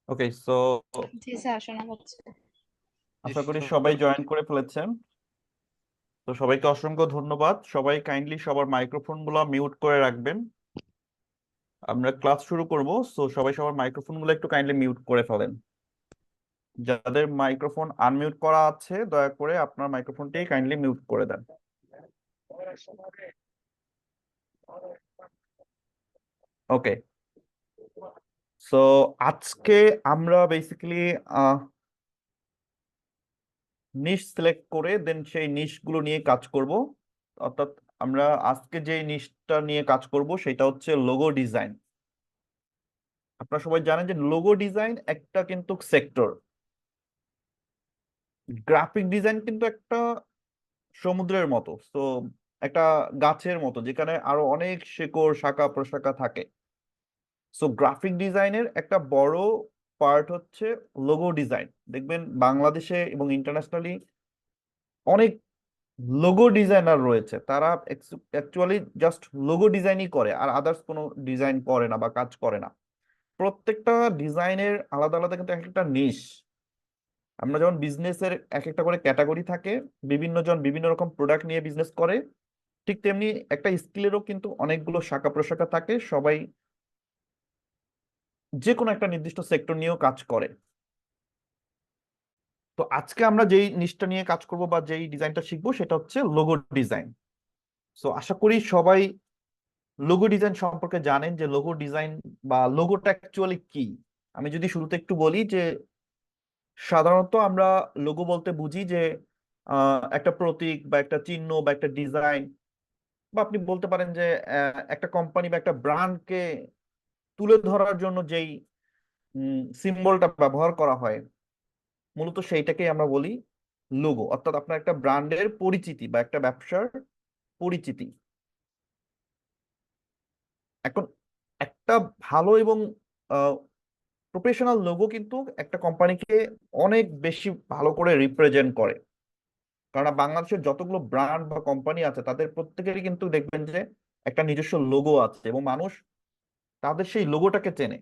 ওকে, so জি sir, শোনা যাচ্ছে। আশা করি সবাই জয়েন করে ফেলেছেন। তো সবাইকে অসংখ্য ধন্যবাদ। সবাই কাইন্ডলি সবার মাইক্রোফোন গুলো মিউট করে রাখবেন। আমরা ক্লাস শুরু করব, সো সবাই সবার মাইক্রোফোন গুলো একটু কাইন্ডলি মিউট করে ফেলেন। যাদের মাইক্রোফোন আনমিউট করা আছে দয়া করে আপনার মাইক্রোফোনটি কাইন্ডলি মিউট করে দেন। ওকে, সো আজকে আমরা বেসিক্যালি নিশ সিলেক্ট করে দেন সেই নিশ গুলো নিয়ে কাজ করব। অর্থাৎ আমরা আজকে যে নিশটা নিয়ে কাজ করব সেটা হচ্ছে লোগো ডিজাইন। আপনারা সবাই জানেন যে লোগো ডিজাইন একটা কিন্তু সেক্টর। গ্রাফিক ডিজাইন কিন্তু একটা সমুদ্রের মতো, তো একটা গাছের মতো যেখানে আরো অনেক শেকড় শাখা প্রশাখা থাকে। সো গ্রাফিক ডিজাইনের একটা বড় পার্ট হচ্ছে লোগো ডিজাইন। দেখবেন বাংলাদেশে এবং ইন্টারন্যাশনালি অনেক লোগো ডিজাইনার রয়েছে, তারা অ্যাকচুয়ালি জাস্ট লোগো ডিজাইনই করে আর আদার্স কোনো ডিজাইন করে না বা কাজ করে না। প্রত্যেকটা ডিজাইনের আলাদা আলাদা কিন্তু এক একটা নিশ। আমরা যেমন বিজনেসের এক একটা করে ক্যাটাগরি থাকে, বিভিন্ন জন বিভিন্ন রকম প্রোডাক্ট নিয়ে বিজনেস করে, ঠিক তেমনি একটা স্কিলেরও কিন্তু অনেকগুলো শাখা প্রশাখা থাকে, সবাই যে কোনো একটা নির্দিষ্ট সেক্টর নিয়েও কাজ করে। তো আজকে আমরা যেই নিশটা নিয়ে কাজ করব বা যেই ডিজাইনটা শিখবো সেটা হচ্ছে লোগো ডিজাইন। সো আশা করি সবাই লোগো ডিজাইন সম্পর্কে জানেন যে লোগো ডিজাইন বা লোগোটা অ্যাকচুয়ালি কি। আমি যদি শুরুতে একটু বলি যে সাধারণত আমরা লোগো বলতে বুঝি যে একটা প্রতীক বা একটা চিহ্ন বা একটা ডিজাইন, বা আপনি বলতে পারেন যে একটা কোম্পানি বা একটা ব্র্যান্ডকে তুলে ধরার জন্য যেই সিম্বলটা ব্যবহার করা হয়, মূলত সেইটাকেই আমরা বলি লোগো। অর্থাৎ আপনার একটা ব্র্যান্ডের পরিচিতি বা একটা ব্যবসার পরিচিতি। এখন একটা ভালো এবং প্রফেশনাল লোগো কিন্তু একটা কোম্পানিকে অনেক বেশি ভালো করে রিপ্রেজেন্ট করে। কারণ বাংলাদেশের যতগুলো ব্র্যান্ড বা কোম্পানি আছে তাদের প্রত্যেকেরই কিন্তু দেখবেন যে একটা নিজস্ব লোগো আছে এবং মানুষ তাদের সেই লোগোটাকে চেনে।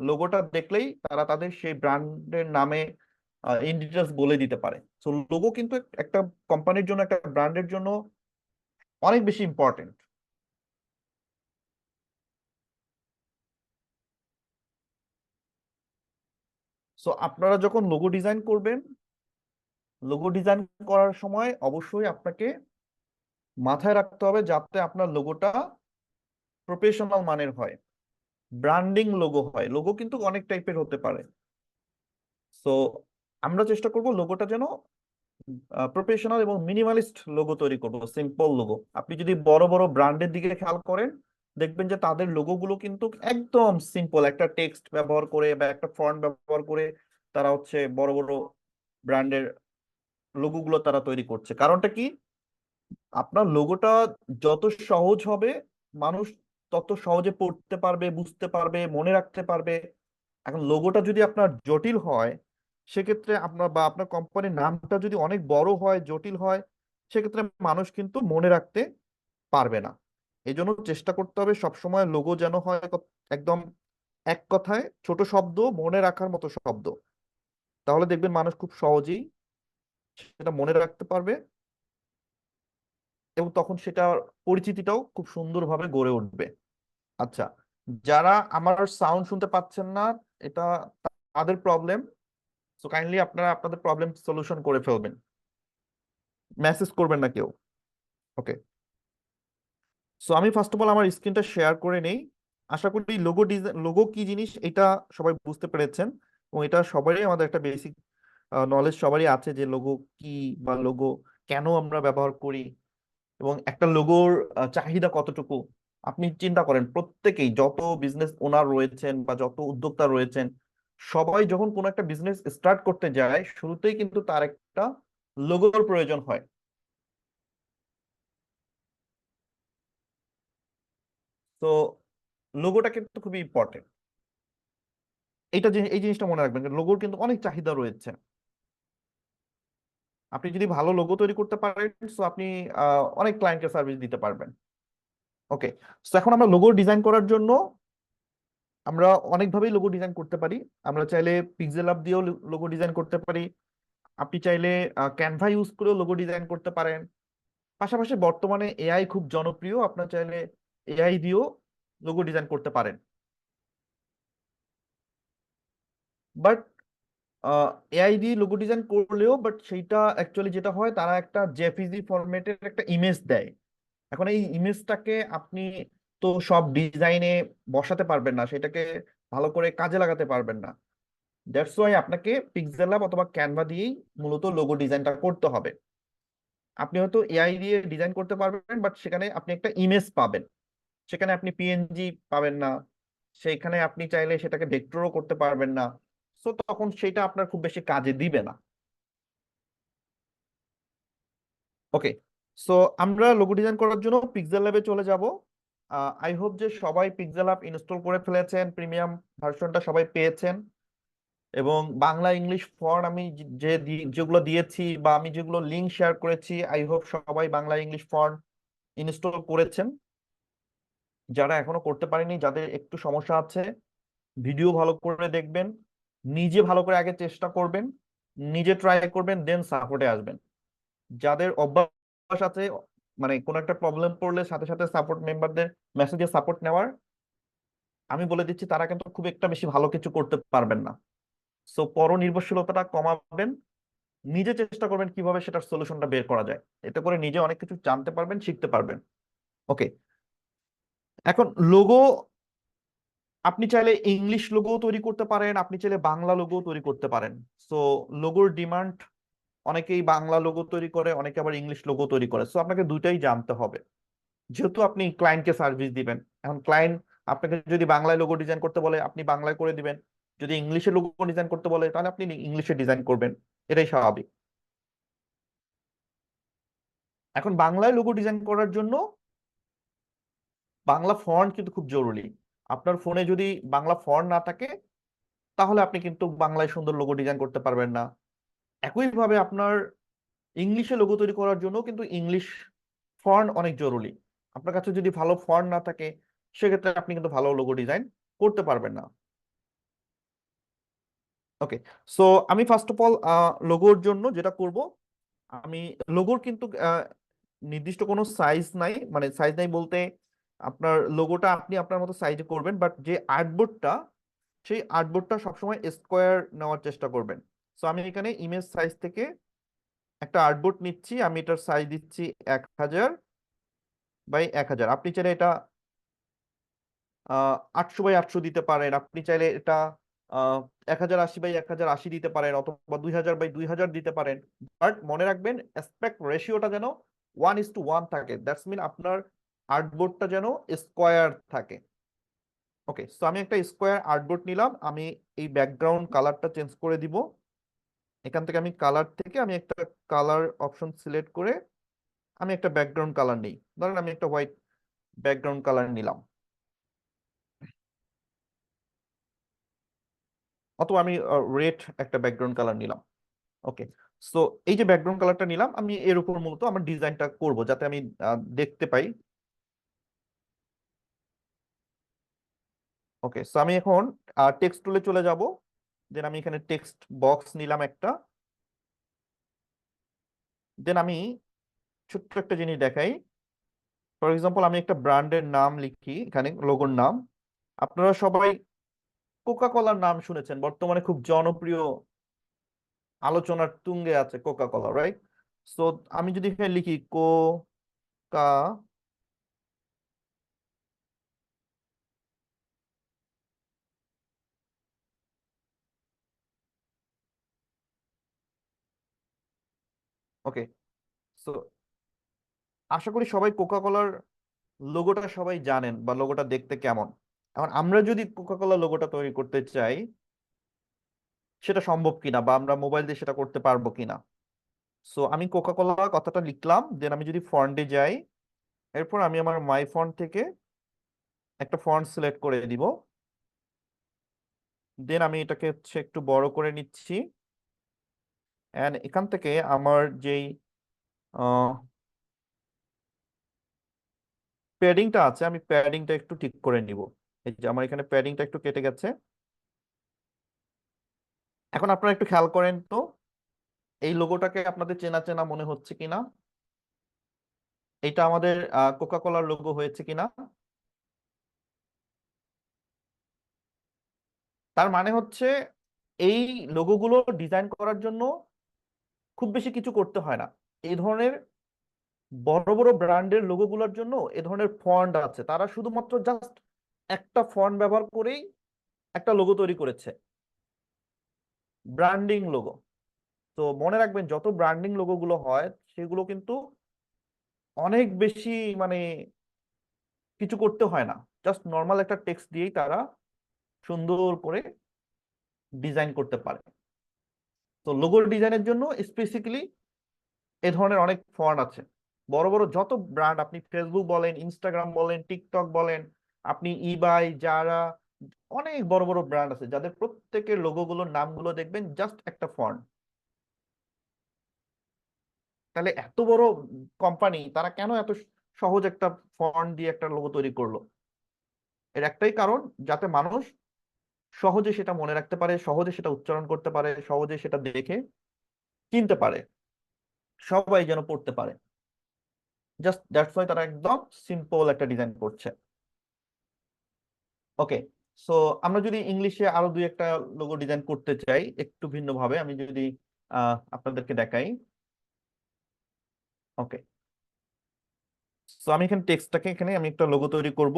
লোগোটা দেখলেই তারা তাদের সেই ব্র্যান্ডের নামে ইন ডিটেলস বলে দিতে পারে। সো লোগো কিন্তু একটা কোম্পানির জন্য একটা ব্র্যান্ডের জন্য অনেক বেশি ইম্পর্টেন্ট। সো আপনারা যখন লোগো ডিজাইন করবেন, লোগো ডিজাইন করার সময় অবশ্যই আপনাকে মাথায় রাখতে হবে যাতে আপনার লোগোটা প্রফেশনাল মানের হয়, ব্র্যান্ডিং লোগো হয়। লোগো কিন্তু অনেক টাইপের হতে পারে। সো আমরা চেষ্টা করব লোগোটা যেন প্রফেশনাল এবং মিনিমালিস্ট লোগো তৈরি করব, সিম্পল লোগো। আপনি যদি বড় বড় ব্র্যান্ডের দিকে খেয়াল করেন, দেখবেন যে তাদের লোগোগুলো কিন্তু একদম সিম্পল, একটা টেক্সট ব্যবহার করে বা একটা ফন্ট ব্যবহার করে তারা হচ্ছে বড় বড় ব্র্যান্ডের লোগোগুলো তারা তৈরি করছে। কারণটা কি? আপনার লোগোটা যত সহজ হবে, মানুষ তত সহজে পড়তে পারবে, বুঝতে পারবে, মনে রাখতে পারবে। এখন লোগোটা যদি আপনার জটিল হয়, সেক্ষেত্রে আপনার বা আপনার কোম্পানির নামটা যদি অনেক বড় হয়, জটিল হয়, সেক্ষেত্রে মানুষ কিন্তু মনে রাখতে পারবে না। এই জন্য চেষ্টা করতে হবে সবসময় লোগো যেন হয় একদম এক কথায় ছোট শব্দ, মনে রাখার মতো শব্দ। তাহলে দেখবেন মানুষ খুব সহজেই সেটা মনে রাখতে পারবে এবং তখন সেটার পরিচিতিটাও খুব সুন্দরভাবে গড়ে উঠবে। আচ্ছা, যারা আমার সাউন্ড শুনতে পাচ্ছেন না, এটা তাদের প্রবলেম। সো কাইন্ডলি আপনারা আপনাদের প্রবলেম সলিউশন করে ফেলবেন, মেসেজ করবেন না কেউ। ওকে, সো আমি ফার্স্ট অফ অল আমার স্ক্রিনটা শেয়ার করে নেই। আশা করি লোগো ডিজাইন, লোগো কি জিনিস এটা সবাই বুঝতে পেরেছেন এবং এটা সবারই আমাদের একটা বেসিক নলেজ সবারই আছে যে লোগো কি বা লোগো কেন আমরা ব্যবহার করি এবং একটা লোগোর চাহিদা কতটুকু। আপনি চিন্তা করেন, প্রত্যেকেই যত বিজনেস ওনার রয়েছেন বা যত উদ্যোক্তা রয়েছেন, সবাই যখন কোনো একটা বিজনেস স্টার্ট করতে যায় শুরুতেই কিন্তু তার একটা লোগোর প্রয়োজন হয়। তো লোগোটা কিন্তু খুবই ইম্পর্টেন্ট। এই জিনিসটা মনে রাখবেন যে লোগোর কিন্তু অনেক চাহিদা রয়েছে। আপনি যদি ভালো লোগো তৈরি করতে পারেন, সো আপনি অনেক ক্লায়েন্টকে সার্ভিস দিতে পারবেন। ওকে, তো এখন আমরা লোগো ডিজাইন করার জন্য আমরা অনেকভাবেই লোগো ডিজাইন করতে পারি। আমরা চাইলে পিক্সেল আপ দিয়েও লোগো ডিজাইন করতে পারি। আপনি চাইলে ক্যানভা ইউজ করেও লোগো ডিজাইন করতে পারেন। পাশাপাশি বর্তমানে এআই খুব জনপ্রিয়, আপনার চাইলে এআই দিয়েও লোগো ডিজাইন করতে পারেন। বাট এআই দিয়ে লোগো ডিজাইন করলেও সেইটা অ্যাকচুয়ালি যেটা হয়, তারা একটা জেপিজি ফরম্যাটের একটা ইমেজ দেয়। এখন এই ইমেজটাকে আপনি তো সব ডিজাইনে বসাতে পারবেন না, সেটাকে ভালো করে কাজে লাগাতে পারবেন না। দ্যাটস ওয়াই আপনাকে পিক্সেল ল্যাব অথবা ক্যানভা দিয়েই মূলত লোগো ডিজাইনটা করতে হবে। আপনি হয়তো এআই দিয়ে ডিজাইন করতে পারবেন, বাট সেখানে আপনি একটা ইমেজ পাবেন, সেখানে আপনি পিএনজি পাবেন না। সেইখানে আপনি চাইলে সেটাকে ভেক্টরও করতে পারবেন না। সো তখন সেটা আপনার খুব বেশি কাজে দিবে না। ওকে, সো আমরা লোগো ডিজাইন করার জন্য পিক্সেল ল্যাবে চলে যাব। আই হোপ যে সবাই পিক্সেল অ্যাপ ইনস্টল করে ফেলেছেন, প্রিমিয়াম ভার্সনটা সবাই পেয়েছেন। এবং বাংলা ইংলিশ ফন্ট আমি যেগুলো দিয়েছি বা আমি যেগুলো লিঙ্ক শেয়ার করেছি, আই হোপ সবাই বাংলা ইংলিশ ফন্ট ইনস্টল করেছেন। যারা এখনো করতে পারেনি, যাদের একটু সমস্যা আছে, ভিডিও ভালো করে দেখবেন, নিজে ভালো করে আগে চেষ্টা করবেন, নিজে ট্রাই করবেন, দেন সাপোর্টে আসবেন। যাদের অভ্যাস আছে মানে কোনো একটা প্রবলেম পড়লে সাথে সাথে সাপোর্ট মেম্বারদের মেসেজে সাপোর্ট নেওয়ার, আমি বলে দিচ্ছি তারা কিন্তু খুব একটা বেশি ভালো কিছু করতে পারবেন না। সো পর নির্ভরশীলতাটা কমাবেন, নিজে চেষ্টা করবেন কিভাবে সেটার সলিউশনটা বের করা যায়। এতে করে নিজে অনেক কিছু জানতে পারবেন, শিখতে পারবেন। ওকে, এখন লোগো আপনি চাইলে ইংলিশ লোগো তৈরি করতে পারেন, আপনি চাইলে বাংলা লোগো তৈরি করতে পারেন। সো লোগোর ডিমান্ড, অনেকেই বাংলা লোগো তৈরি করে, অনেকে আবার ইংলিশ লোগো তৈরি করে। সো আপনাকে দুইটাই জানতে হবে, যেহেতু আপনি ক্লায়েন্টকে সার্ভিস দিবেন। এখন ক্লায়েন্ট আপনাকে যদি বাংলায় লোগো ডিজাইন করতে বলে, আপনি বাংলায় করে দিবেন। যদি ইংলিশে লোগো ডিজাইন করতে বলে, তাহলে আপনি ইংলিশে ডিজাইন করবেন। এটাই স্বাভাবিক। এখন বাংলায় লোগো ডিজাইন করার জন্য বাংলা ফন্ট কিন্তু খুব জরুরি। আপনার ফোনে যদি বাংলা ফন্ট না থাকে, তাহলে আপনি কিন্তু বাংলায় সুন্দর লোগো ডিজাইন করতে পারবেন না। একইভাবে আপনার ইংলিশে লোগো তৈরি করার জন্য কিন্তু ইংলিশ ফন্ট অনেক জরুরি। আপনার কাছে যদি ভালো ফন্ট না থাকে, সেক্ষেত্রে আপনি কিন্তু ভালো লোগো ডিজাইন করতে পারবেন না। ওকে, সো আমি ফার্স্ট অফ অল লোগোর জন্য যেটা করব, আমি লোগোর কিন্তু নির্দিষ্ট কোনো সাইজ নাই, মানে সাইজ নাই বলতে আপনার লোগোটা আপনি আপনার মতো সাইজে করবেন, বাট যে আর্টবোর্ডটা, সেই আর্টবোর্ডটা সবসময় স্কোয়ার নেওয়ার চেষ্টা করবেন। সো আমি এখানে ইমেজ সাইজ থেকে একটা আর্টবোর্ড নিচ্ছি, আমি এটার সাইজ দিচ্ছি 1000 বাই 1000। আপনি চাইলে এটা 800 বাই 800 দিতে পারেন, আপনি চাইলে এটা আহ 1080 বাই 1080 দিতে পারেন, অথবা 2000 বাই 2000 দিতে পারেন। বাট মনে রাখবেন, অ্যাসপেক্ট রেশিওটা যেন 1:1 থাকে। দ্যাটস মিন আপনার আর্টবোর্ডটা যেন স্কোয়ার থাকে। ওকে, সো আমি একটা স্কোয়ার আর্টবোর্ড নিলাম। আমি এই ব্যাকগ্রাউন্ড কালারটা চেঞ্জ করে দিব। এখান থেকে আমি কালার থেকে আমি একটা কালার অপশন সিলেক্ট করে আমি একটা ব্যাকগ্রাউন্ড কালার নিই। ধরেন আমি একটা হোয়াইট ব্যাকগ্রাউন্ড কালার নিলাম, অথবা আমি রেড একটা ব্যাকগ্রাউন্ড কালার নিলাম। ওকে, সো এই যে ব্যাকগ্রাউন্ড কালারটা নিলাম, আমি এর উপর মূলত আমার ডিজাইনটা করব যাতে আমি দেখতে পাই। ওকে, সো আমি এখন টেক্সট টুলে চলে যাব। দেন আমি এখানে টেক্সট বক্স নিলাম একটা। দেন আমি ছোট্ট একটা জিনিস দেখাই। ফর এক্সাম্পল, আমি একটা ব্র্যান্ডের নাম লিখি এখানে, লোগোর নাম। আপনারা সবাই কোকা কোলার নাম শুনেছেন, বর্তমানে খুব জনপ্রিয়, আলোচনার তুঙ্গে আছে কোকা কোলা, রাইট? সো আমি যদি এখানে লিখি কোকা, ওকে, সো আশা করি সবাই কোকা কোলার লোগোটা সবাই জানেন বা লোগোটা দেখতে কেমন। এখন আমরা যদি কোকা কোলা লোগোটা তৈরি করতে চাই, সেটা সম্ভব কিনা বা আমরা মোবাইল দিয়ে সেটা করতে পারবো কিনা। সো আমি কোকা কোলা কথাটা লিখলাম, দেন আমি যদি ফন্টে যাই, এরপর আমি আমার মাই ফন্ট থেকে একটা ফন্ট সিলেক্ট করে দিব। দেন আমি এটাকে হচ্ছে একটু বড় করে নিচ্ছি। এন্ড এখান থেকে আমার যেই প্যাডিংটা আছে, আমি প্যাডিংটা একটু ঠিক করে নিব। এই যে আমার এখানে প্যাডিংটা একটু কেটে গেছে। এখন আপনারা একটু খেয়াল করেন তো, এই লোগোটাকে আপনাদের চেনা চেনা মনে হচ্ছে কিনা, এটা আমাদের কোকা কোলার লোগো হয়েছে কিনা। তার মানে হচ্ছে এই লোগোগুলো ডিজাইন করার জন্য খুব বেশি কিছু করতে হয় না। এই ধরনের বড় বড় ব্র্যান্ডের লোগোগুলোর জন্য এ ধরনের ফন্ট আছে, তারা শুধুমাত্র জাস্ট একটা ফন্ট ব্যবহার করেই একটা লোগো তৈরি করেছে, ব্র্যান্ডিং লোগো। তো মনে রাখবেন, যত ব্র্যান্ডিং লোগোগুলো হয় সেগুলো কিন্তু অনেক বেশি মানে কিছু করতে হয় না, জাস্ট নর্মাল একটা টেক্সট দিয়েই তারা সুন্দর করে ডিজাইন করতে পারে। তো লোগো ডিজাইনের জন্য স্পেসিফিকলি এ ধরনের অনেক ফন্ট আছে। বড় বড় যত ব্র্যান্ড, আপনি ফেসবুক বলেন, ইনস্টাগ্রাম বলেন, টিকটক বলেন, আপনি ইবাই, যারা, অনেক বড় বড় ব্র্যান্ড আছে যাদের প্রত্যেকের লোগোগুলোর নামগুলো দেখবেন জাস্ট একটা ফন্ট। তাহলে এত বড় কোম্পানি তারা কেন এত সহজ একটা ফন্ট দিয়ে একটা লোগো তৈরি করলো? এর একটাই কারণ, যাতে মানুষ সহজে সেটা মনে রাখতে পারে, সহজে সেটা উচ্চারণ করতে পারে, সহজে সেটা দেখে চিনতে পারে, সবাই যেন পড়তে পারে। জাস্ট দ্যাটস ওয়াই তারা একদম সিম্পল একটা ডিজাইন করছে। ওকে, সো আমরা যদি ইংলিশে আরো দুই একটা লোগো ডিজাইন করতে চাই একটু ভিন্ন ভাবে, আমি যদি আপনাদেরকে দেখাই। ওকে, সো আমি এখানে টেক্সটটাকে, এখানে আমি একটা লোগো তৈরি করব।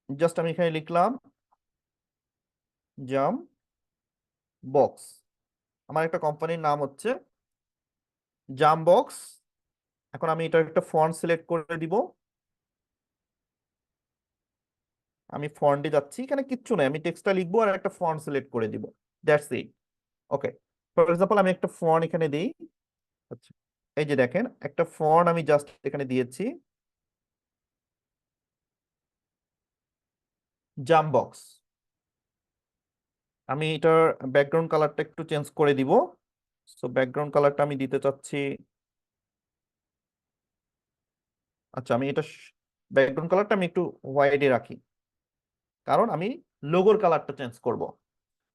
জাস্ট আমি এখানে লিখলাম জাম বক্স। আমার একটা কোম্পানির নাম হচ্ছে জাম বক্স। এখন আমি এটা একটা ফন্ট সিলেক্ট করে দিব। আমি ফন্টে যাচ্ছি, এখানে কিচ্ছু নাই, আমি টেক্সটটা লিখবো আর একটা ফন্ট সিলেক্ট করে দিব, that's it. Okay, for example আমি একটা ফন্ট এখানে দিই। আচ্ছা, এই যে দেখেন একটা ফন্ট আমি জাস্ট এখানে দিয়েছি, জাম বক্স। আমি এটার ব্যাকগ্রাউন্ড কালারটা একটু চেঞ্জ করে দিব। সো ব্যাকগ্রাউন্ড কালারটা আমি দিতে চাচ্ছি, আচ্ছা আমি এটা ব্যাকগ্রাউন্ড কালারটা আমি একটু হোয়াইটে রাখি, কারণ আমি লোগোর কালারটা চেঞ্জ করব।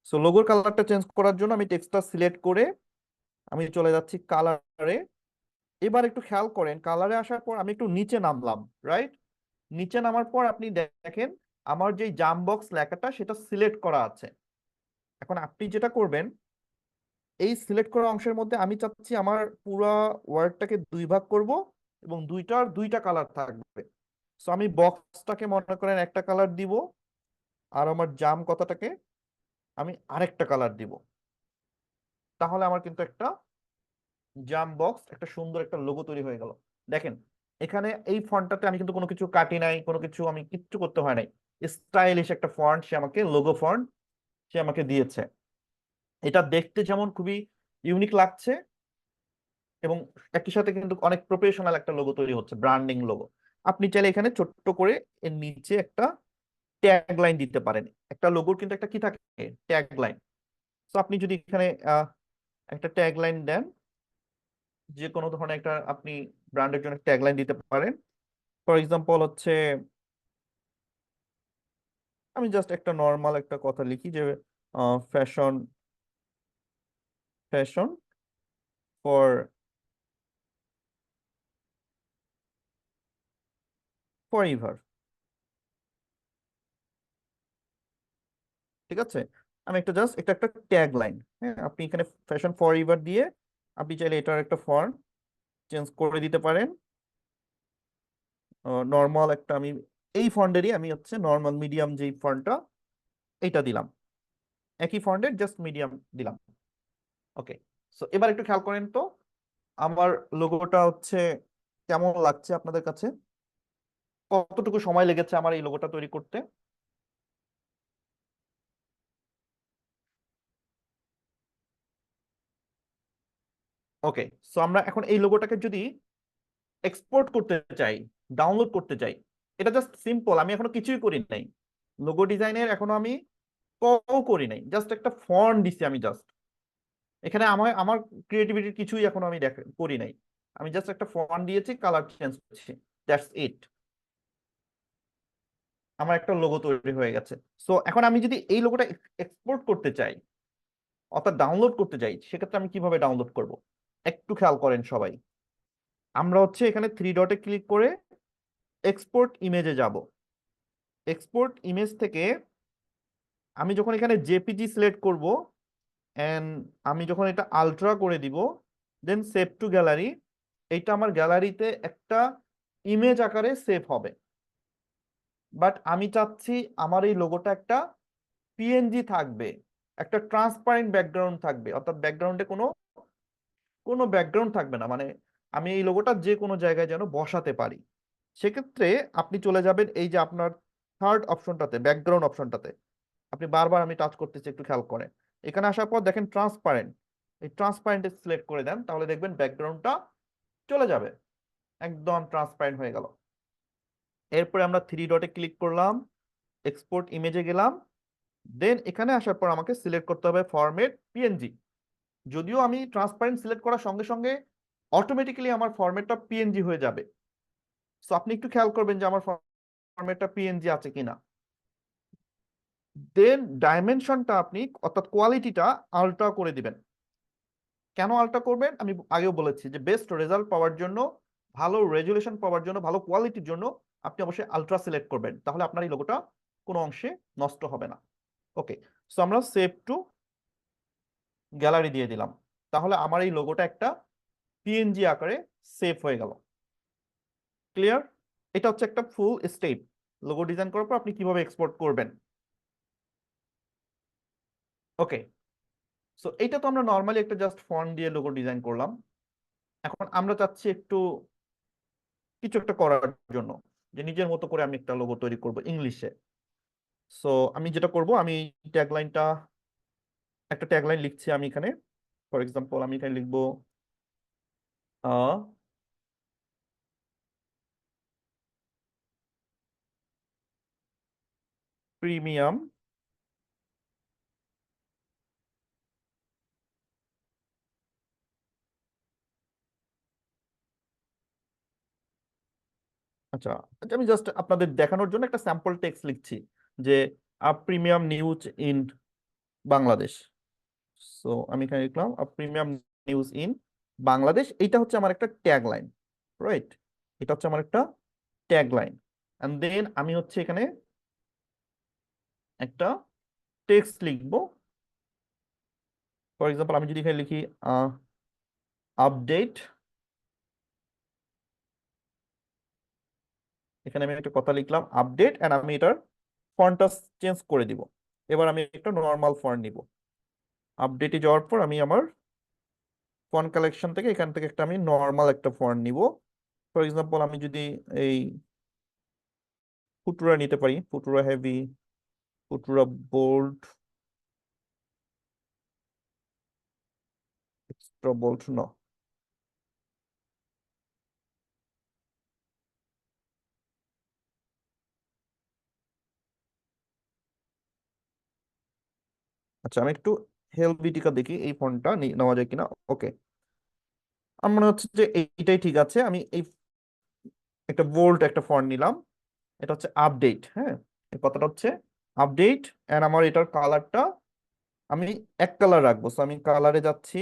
সো লোগোর কালারটা চেঞ্জ করার জন্য আমি টেক্সটটা সিলেক্ট করে আমি চলে যাচ্ছি কালারে। এবার একটু খেয়াল করেন, কালারে আসার পর আমি একটু নিচে নামলাম, রাইট? নিচে নামার পর আপনি দেখেন আমার যে জাম বক্স লেখাটা সেটা সিলেক্ট করা আছে। এখন আপনি যেটা করবেন, এই সিলেক্ট করা অংশের মধ্যে আমি চাচ্ছি আমার পুরা ওয়ার্ডটাকে দুই ভাগ করব এবং দুইটার দুইটা কালার থাকবে। সো আমি বক্সটাকে মনে করেন একটা কালার দিব, আর আমার জাম কথাটাকে আমি আরেকটা কালার দিব। তাহলে আমার কিন্তু একটা জাম বক্স, একটা সুন্দর একটা লোগো তৈরি হয়ে গেল। দেখেন এখানে এই ফন্টটাতে আমি কিন্তু কোনো কিছু কাটি নাই, কোনো কিছু আমি কিচ্ছু করতে হয় নাই, স্টাইলিশ একটা ফন্ট সে আমাকে, লোগো ফন্ট সে আমাকে দিয়েছে। এটা দেখতে যেমন খুবই ইউনিক লাগছে, এবং একই সাথে কিন্তু অনেক প্রফেশনাল একটা লোগো তৈরি হচ্ছে, ব্র্যান্ডিং লোগো। আপনি চাইলে এখানে ছোট্ট করে এর নিচে একটা ট্যাগ লাইন দিতে পারেন। একটা লোগোর কিন্তু একটা কি থাকে, ট্যাগ লাইন। তো আপনি যদি এখানে একটা ট্যাগ লাইন দেন, যে কোনো ধরনের একটা আপনি ব্র্যান্ডের জন্য ট্যাগ লাইন দিতে পারেন। ফর এক্সাম্পল হচ্ছে আমি জাস্ট একটা নর্মাল একটা কথা লিখি যে fashion, fashion for for ever. ঠিক আছে, আমি একটা জাস্ট এটা একটা ট্যাগ লাইন। হ্যাঁ, আপনি এখানে ফ্যাশন ফর এভার দিয়ে আপনি চাইলে এটার একটা ফন্ট চেঞ্জ করে দিতে পারেন। নর্মাল একটা আমি এই ফন্টেরই আমি হচ্ছে নর্মাল মিডিয়াম যেই ফন্টটা, এইটা দিলাম, একই ফন্টের জাস্ট মিডিয়াম দিলাম। ওকে, সো এবার একটু খেয়াল করেন তো আমার লোগোটা হচ্ছে কেমন লাগছে আপনাদের কাছে, কতটুকু সময় লেগেছে আমার এই লোগোটা তৈরি করতে। ওকে, সো আমরা এখন এই লোগোটাকে যদি এক্সপোর্ট করতে চাই, ডাউনলোড করতে চাই, এটা জাস্ট সিম্পল, আমি এখনো কিছুই করি নাই, লোগো ডিজাইনের এখনো আমি করি নাই, জাস্ট একটা ফন্ট দিছি আমি জাস্ট। এখানে আমার আমার ক্রিয়েটিভিটির কিছুই এখনো আমি করি নাই, আমি জাস্ট একটা ফন্ট দিয়েছি, কালার চেঞ্জ করছি, দ্যাটস ইট। আমার একটা লোগো তৈরি হয়ে গেছে। সো এখন আমি যদি এই লোগোটা এক্সপোর্ট করতে চাই অর্থাৎ ডাউনলোড করতে চাই, সেক্ষেত্রে আমি কিভাবে ডাউনলোড করব? একটু খেয়াল করেন সবাই। আমরা হচ্ছে এখানে থ্রি ডটে ক্লিক করে এক্সপোর্ট ইমেজে যাব। এক্সপোর্ট ইমেজ থেকে আমি যখন এখানে জেপিজি সিলেক্ট করব এন্ড আমি যখন এটা আলট্রা করে দিব, দেন সেভ টু গ্যালারি, এইটা আমার গ্যালারিতে একটা ইমেজ আকারে সেভ হবে। বাট আমি চাচ্ছি আমার এই লোগোটা একটা পিএনজি থাকবে, একটা ট্রান্সপারেন্ট ব্যাকগ্রাউন্ড থাকবে, অর্থাৎ ব্যাকগ্রাউন্ডে কোনো কোনো ব্যাকগ্রাউন্ড থাকবে না, মানে আমি এই লোগোটা যে কোনো জায়গায় যেন বসাতে পারি। সেক্ষেত্রে আপনি চলে যাবেন এই যে আপনার থার্ড অপশনটাতে, ব্যাকগ্রাউন্ড অপশনটাতে। আপনি বারবার আমি টাচ করতেছি, একটু খেয়াল করেন। এখানে আসার পর দেখেন ট্রান্সপারেন্ট, এই ট্রান্সপারেন্টে সিলেক্ট করে দেন, তাহলে দেখবেন ব্যাকগ্রাউন্ডটা চলে যাবে, একদম ট্রান্সপারেন্ট হয়ে গেল। এরপরে আমরা থ্রি ডটে ক্লিক করলাম, এক্সপোর্ট ইমেজে গেলাম, দেন এখানে আসার পর আমাকে সিলেক্ট করতে হবে ফরম্যাট পিএনজি। যদিও আমি ট্রান্সপারেন্ট সিলেক্ট করার সঙ্গে সঙ্গে অটোমেটিক্যালি আমার ফরম্যাটটা পিএনজি হয়ে যাবে। সো আপনি একটু খেয়াল করবেন যে আমার ফরম্যাটটা পিএনজি আছে কিনা। দেন ডাইমেনশনটা আপনি অর্থাৎ কোয়ালিটিটা আলট্রা করে দিবেন। কেন আলট্রা করবেন আমি আগেও বলেছি যে বেস্ট রেজাল্ট পাওয়ার জন্য, ভালো রেজুলেশন পাওয়ার জন্য, ভালো কোয়ালিটির জন্য আপনি অবশ্যই আলট্রা সিলেক্ট করবেন, তাহলে আপনার এই লোগোটা কোনো অংশে নষ্ট হবে না। ওকে, সো আমরা সেভ টু গ্যালারি দিয়ে দিলাম, তাহলে আমার এই লোগোটা একটা পিএনজি আকারে সেভ হয়ে গেল। ক্লিয়ার? এটা হচ্ছে একটা ফুল স্টেপ লোগো ডিজাইন করার পর আপনি কিভাবে এক্সপোর্ট করবেন। ওকে, সো এইটা তো আমরা নর্মালি একটা জাস্ট ফন্ট দিয়ে লোগো ডিজাইন করলাম। এখন আমরা চাচ্ছি একটু কিছু একটা করার জন্য, যে নিজের মতো করে আমি একটা লোগো তৈরি করব ইংলিশে। সো আমি যেটা করব, আমি ট্যাগলাইনটা, একটা ট্যাগলাইন লিখছি আমি এখানে। ফর এক্সাম্পল আমি এখানে লিখবো প্রিমিয়াম আচ্ছা আচ্ছা, আমি জাস্ট আপনাদের দেখানোর জন্য একটা স্যাম্পল টেক্সট লিখছি যে premium news in Bangladesh. So আমি এখানে লিখলাম প্রিমিয়াম নিউজ ইন বাংলাদেশ, এইটা হচ্ছে আমার একটা ট্যাগ লাইন, রাইট? এটা হচ্ছে আমার একটা ট্যাগ লাইন। এন্ড দেন আমি হচ্ছে এখানে একটা টেক্সট লিখবো। ফর এক্সাম্পল আমি যদি এখানে লিখি আপডেট, এখানে আমি একটা কথা লিখলাম আপডেট, এন্ড আমি এটার ফন্টটা চেঞ্জ করে দিব। এবার আমি একটা নর্মাল ফন্ট নিব। আপডেটে যাওয়ার পর আমি আমার ফন্ট কালেকশন থেকে এখান থেকে একটা আমি নর্মাল একটা ফন্ট নিব। ফর এক্সাম্পল আমি যদি এই ফুটুরা নিতে পারি, ফুটুরা হেভি, ফুটুরা বোল্ড, এক্সট্রা বোল্ড ন। আচ্ছা আমি একটু হেলভিটিকা দেখি এই ফন্টটা নেওয়া যায় কিনা। ওকে, আমার মনে হচ্ছে যে এইটাই ঠিক আছে। আমি এই একটা বোল্ড একটা ফন্ট নিলাম, এটা হচ্ছে আপডেট। হ্যাঁ, এই কথাটা হচ্ছে আপডেট, এন্ড আমার এটার কালারটা আমি এক কালার রাখবো। সো আমি কালারে যাচ্ছি,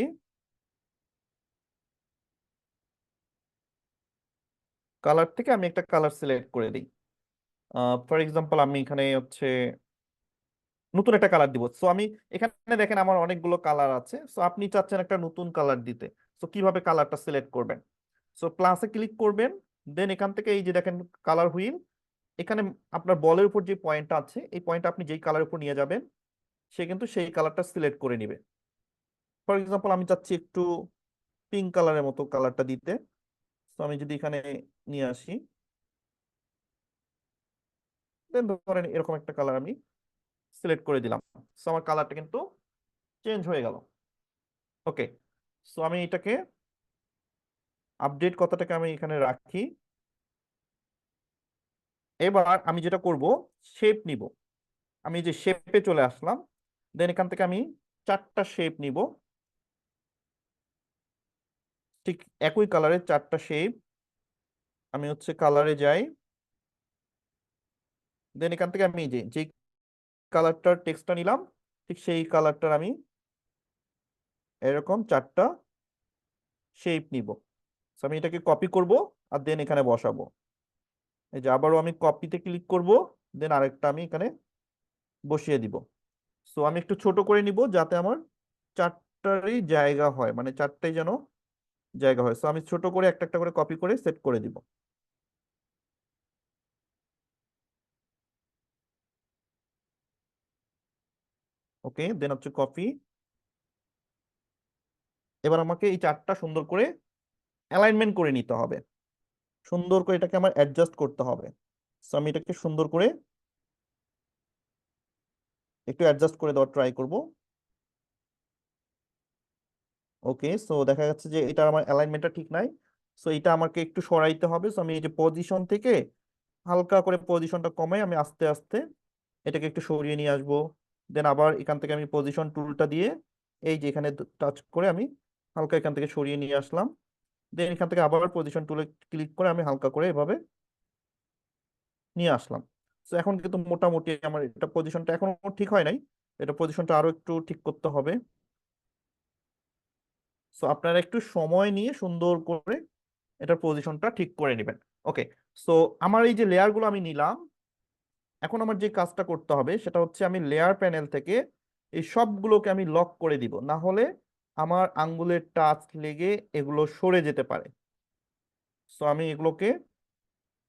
কালার থেকে আমি একটা কালার সিলেক্ট করে দিই। ফর এক্সাম্পল আমি এখানে হচ্ছে নতুন একটা কালার দিব। সো আমি এখানে দেখেন আমার অনেকগুলো কালার আছে, সো আপনি চাচ্ছেন একটা নতুন কালার দিতে। সো কিভাবে কালারটা সিলেক্ট করবেন? সো প্লাসে ক্লিক করবেন, দেন এখান থেকে এই যে দেখেন কালার হুইল, এখানে আপনার বলের উপর যে পয়েন্টটা আছে, এই পয়েন্টটা আপনি যেই কালারের উপর নিয়ে যাবেন সে কিন্তু সেই কালারটা সিলেক্ট করে নিবে। ফর এক্সাম্পল আমি চাচ্ছি একটু পিঙ্ক কালারের মতো কালারটা দিতে। তো আমি যদি এখানে নিয়ে আসি, দেন ধরেন এরকম একটা কালার আমি সিলেক্ট করে দিলাম। সো আমার কালারটা কিন্তু চেঞ্জ হয়ে গেল। ওকে, সো আমি এটাকে আপডেট কথাটাকে আমি এখানে রাখি। এবার আমি যেটা করব, শেপ নিব। আমি যে শেপে চলে আসলাম, দেন এখান থেকে আমি চারটা শেপ নিব, ঠিক একই কালারের চারটা শেপ। আমি হচ্ছে কালারে যাই, দেন এখান থেকে আমি যে কালারটার টেক্সটটা নিলাম, ঠিক সেই কালারটার আমি এরকম 4টা শেপ নিব। So আমি এটাকে কপি করব আর দেন এখানে বসাবো। এই যে আবারও আমি কপিতে ক্লিক করব, দেন আরেকটা আমি এখানে বসিয়ে দিব। সো আমি একটু ছোট করে নিব যাতে আমার 4টারই জায়গা হয়, মানে 4টাই যেন জায়গা হয়। সো আমি ছোট করে একটা একটা করে কপি করে সেট করে দিব। ওকে, দেন হচ্ছে কপি। এবার আমাকে এই 4টা সুন্দর করে অ্যালাইনমেন্ট করে নিতে হবে, সুন্দর করে এটাকে আমার অ্যাডজাস্ট করতে হবে। সো আমি এটাকে সুন্দর করে একটু অ্যাডজাস্ট করে দেওয়ার ট্রাই করব। ওকে, সো দেখা যাচ্ছে যে এটা আমার অ্যালাইনমেন্টটা ঠিক নাই। সো এটা আমাকে একটু সরাইতে হবে। সো আমি এই যে পজিশন থেকে হালকা করে পজিশনটা কমাই, আমি আস্তে আস্তে এটাকে একটু সরিয়ে নিয়ে আসবো। দেন আবার এখান থেকে আমি পজিশন টুলটা দিয়ে এই যে এখানে টাচ করে আমি হালকা এখান থেকে সরিয়ে নিয়ে আসলাম। দেন এখান থেকে আবার পজিশন টুলে ক্লিক করে আমি হালকা করে এভাবে নিয়ে আসলাম। তো এখন কিন্তু মোটামুটি আমার এটা পজিশনটা এখনো ঠিক হয় নাই, এটা পজিশনটা আরো একটু ঠিক করতে হবে। সো আপনারা একটু সময় নিয়ে সুন্দর করে এটার পজিশনটা ঠিক করে নেবেন। ওকে, সো আমার এই যে লেয়ারগুলো আমি নিলাম, এখন আমার যে কাজটা করতে হবে সেটা হচ্ছে আমি লেয়ার প্যানেল থেকে এই সবগুলোকে আমি লক করে দিব, না হলে আমার আঙ্গুলের টাচ লেগে এগুলো সরে যেতে পারে। সো আমি এগুলোকে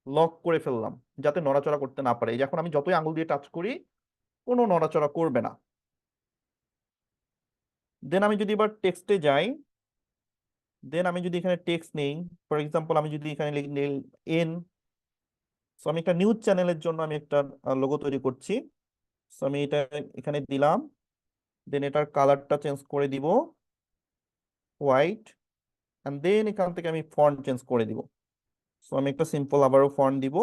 লক করে ফেললাম যাতে নড়াচড়া করতে না পারে। এই যে এখন আমি যতই আঙ্গুল দিয়ে টাচ করি কোনো নড়াচড়া করবে না। দেন আমি যদি এবার টেক্সটে যাই, দেন আমি যদি এখানে টেক্সট নেই, ফর এক্সাম্পল আমি যদি এখানে লিখি এন। সো আমি একটা নিউজ চ্যানেলের জন্য আমি একটা লোগো তৈরি করছি। সো আমি এটা এখানে দিলাম, দেন এটার কালারটা চেঞ্জ করে দিব হোয়াইট, এন্ড দেন এখান থেকে আমি ফন্ট চেঞ্জ করে দিব। সো আমি একটা সিম্পল আবারও ফন্ট দিব,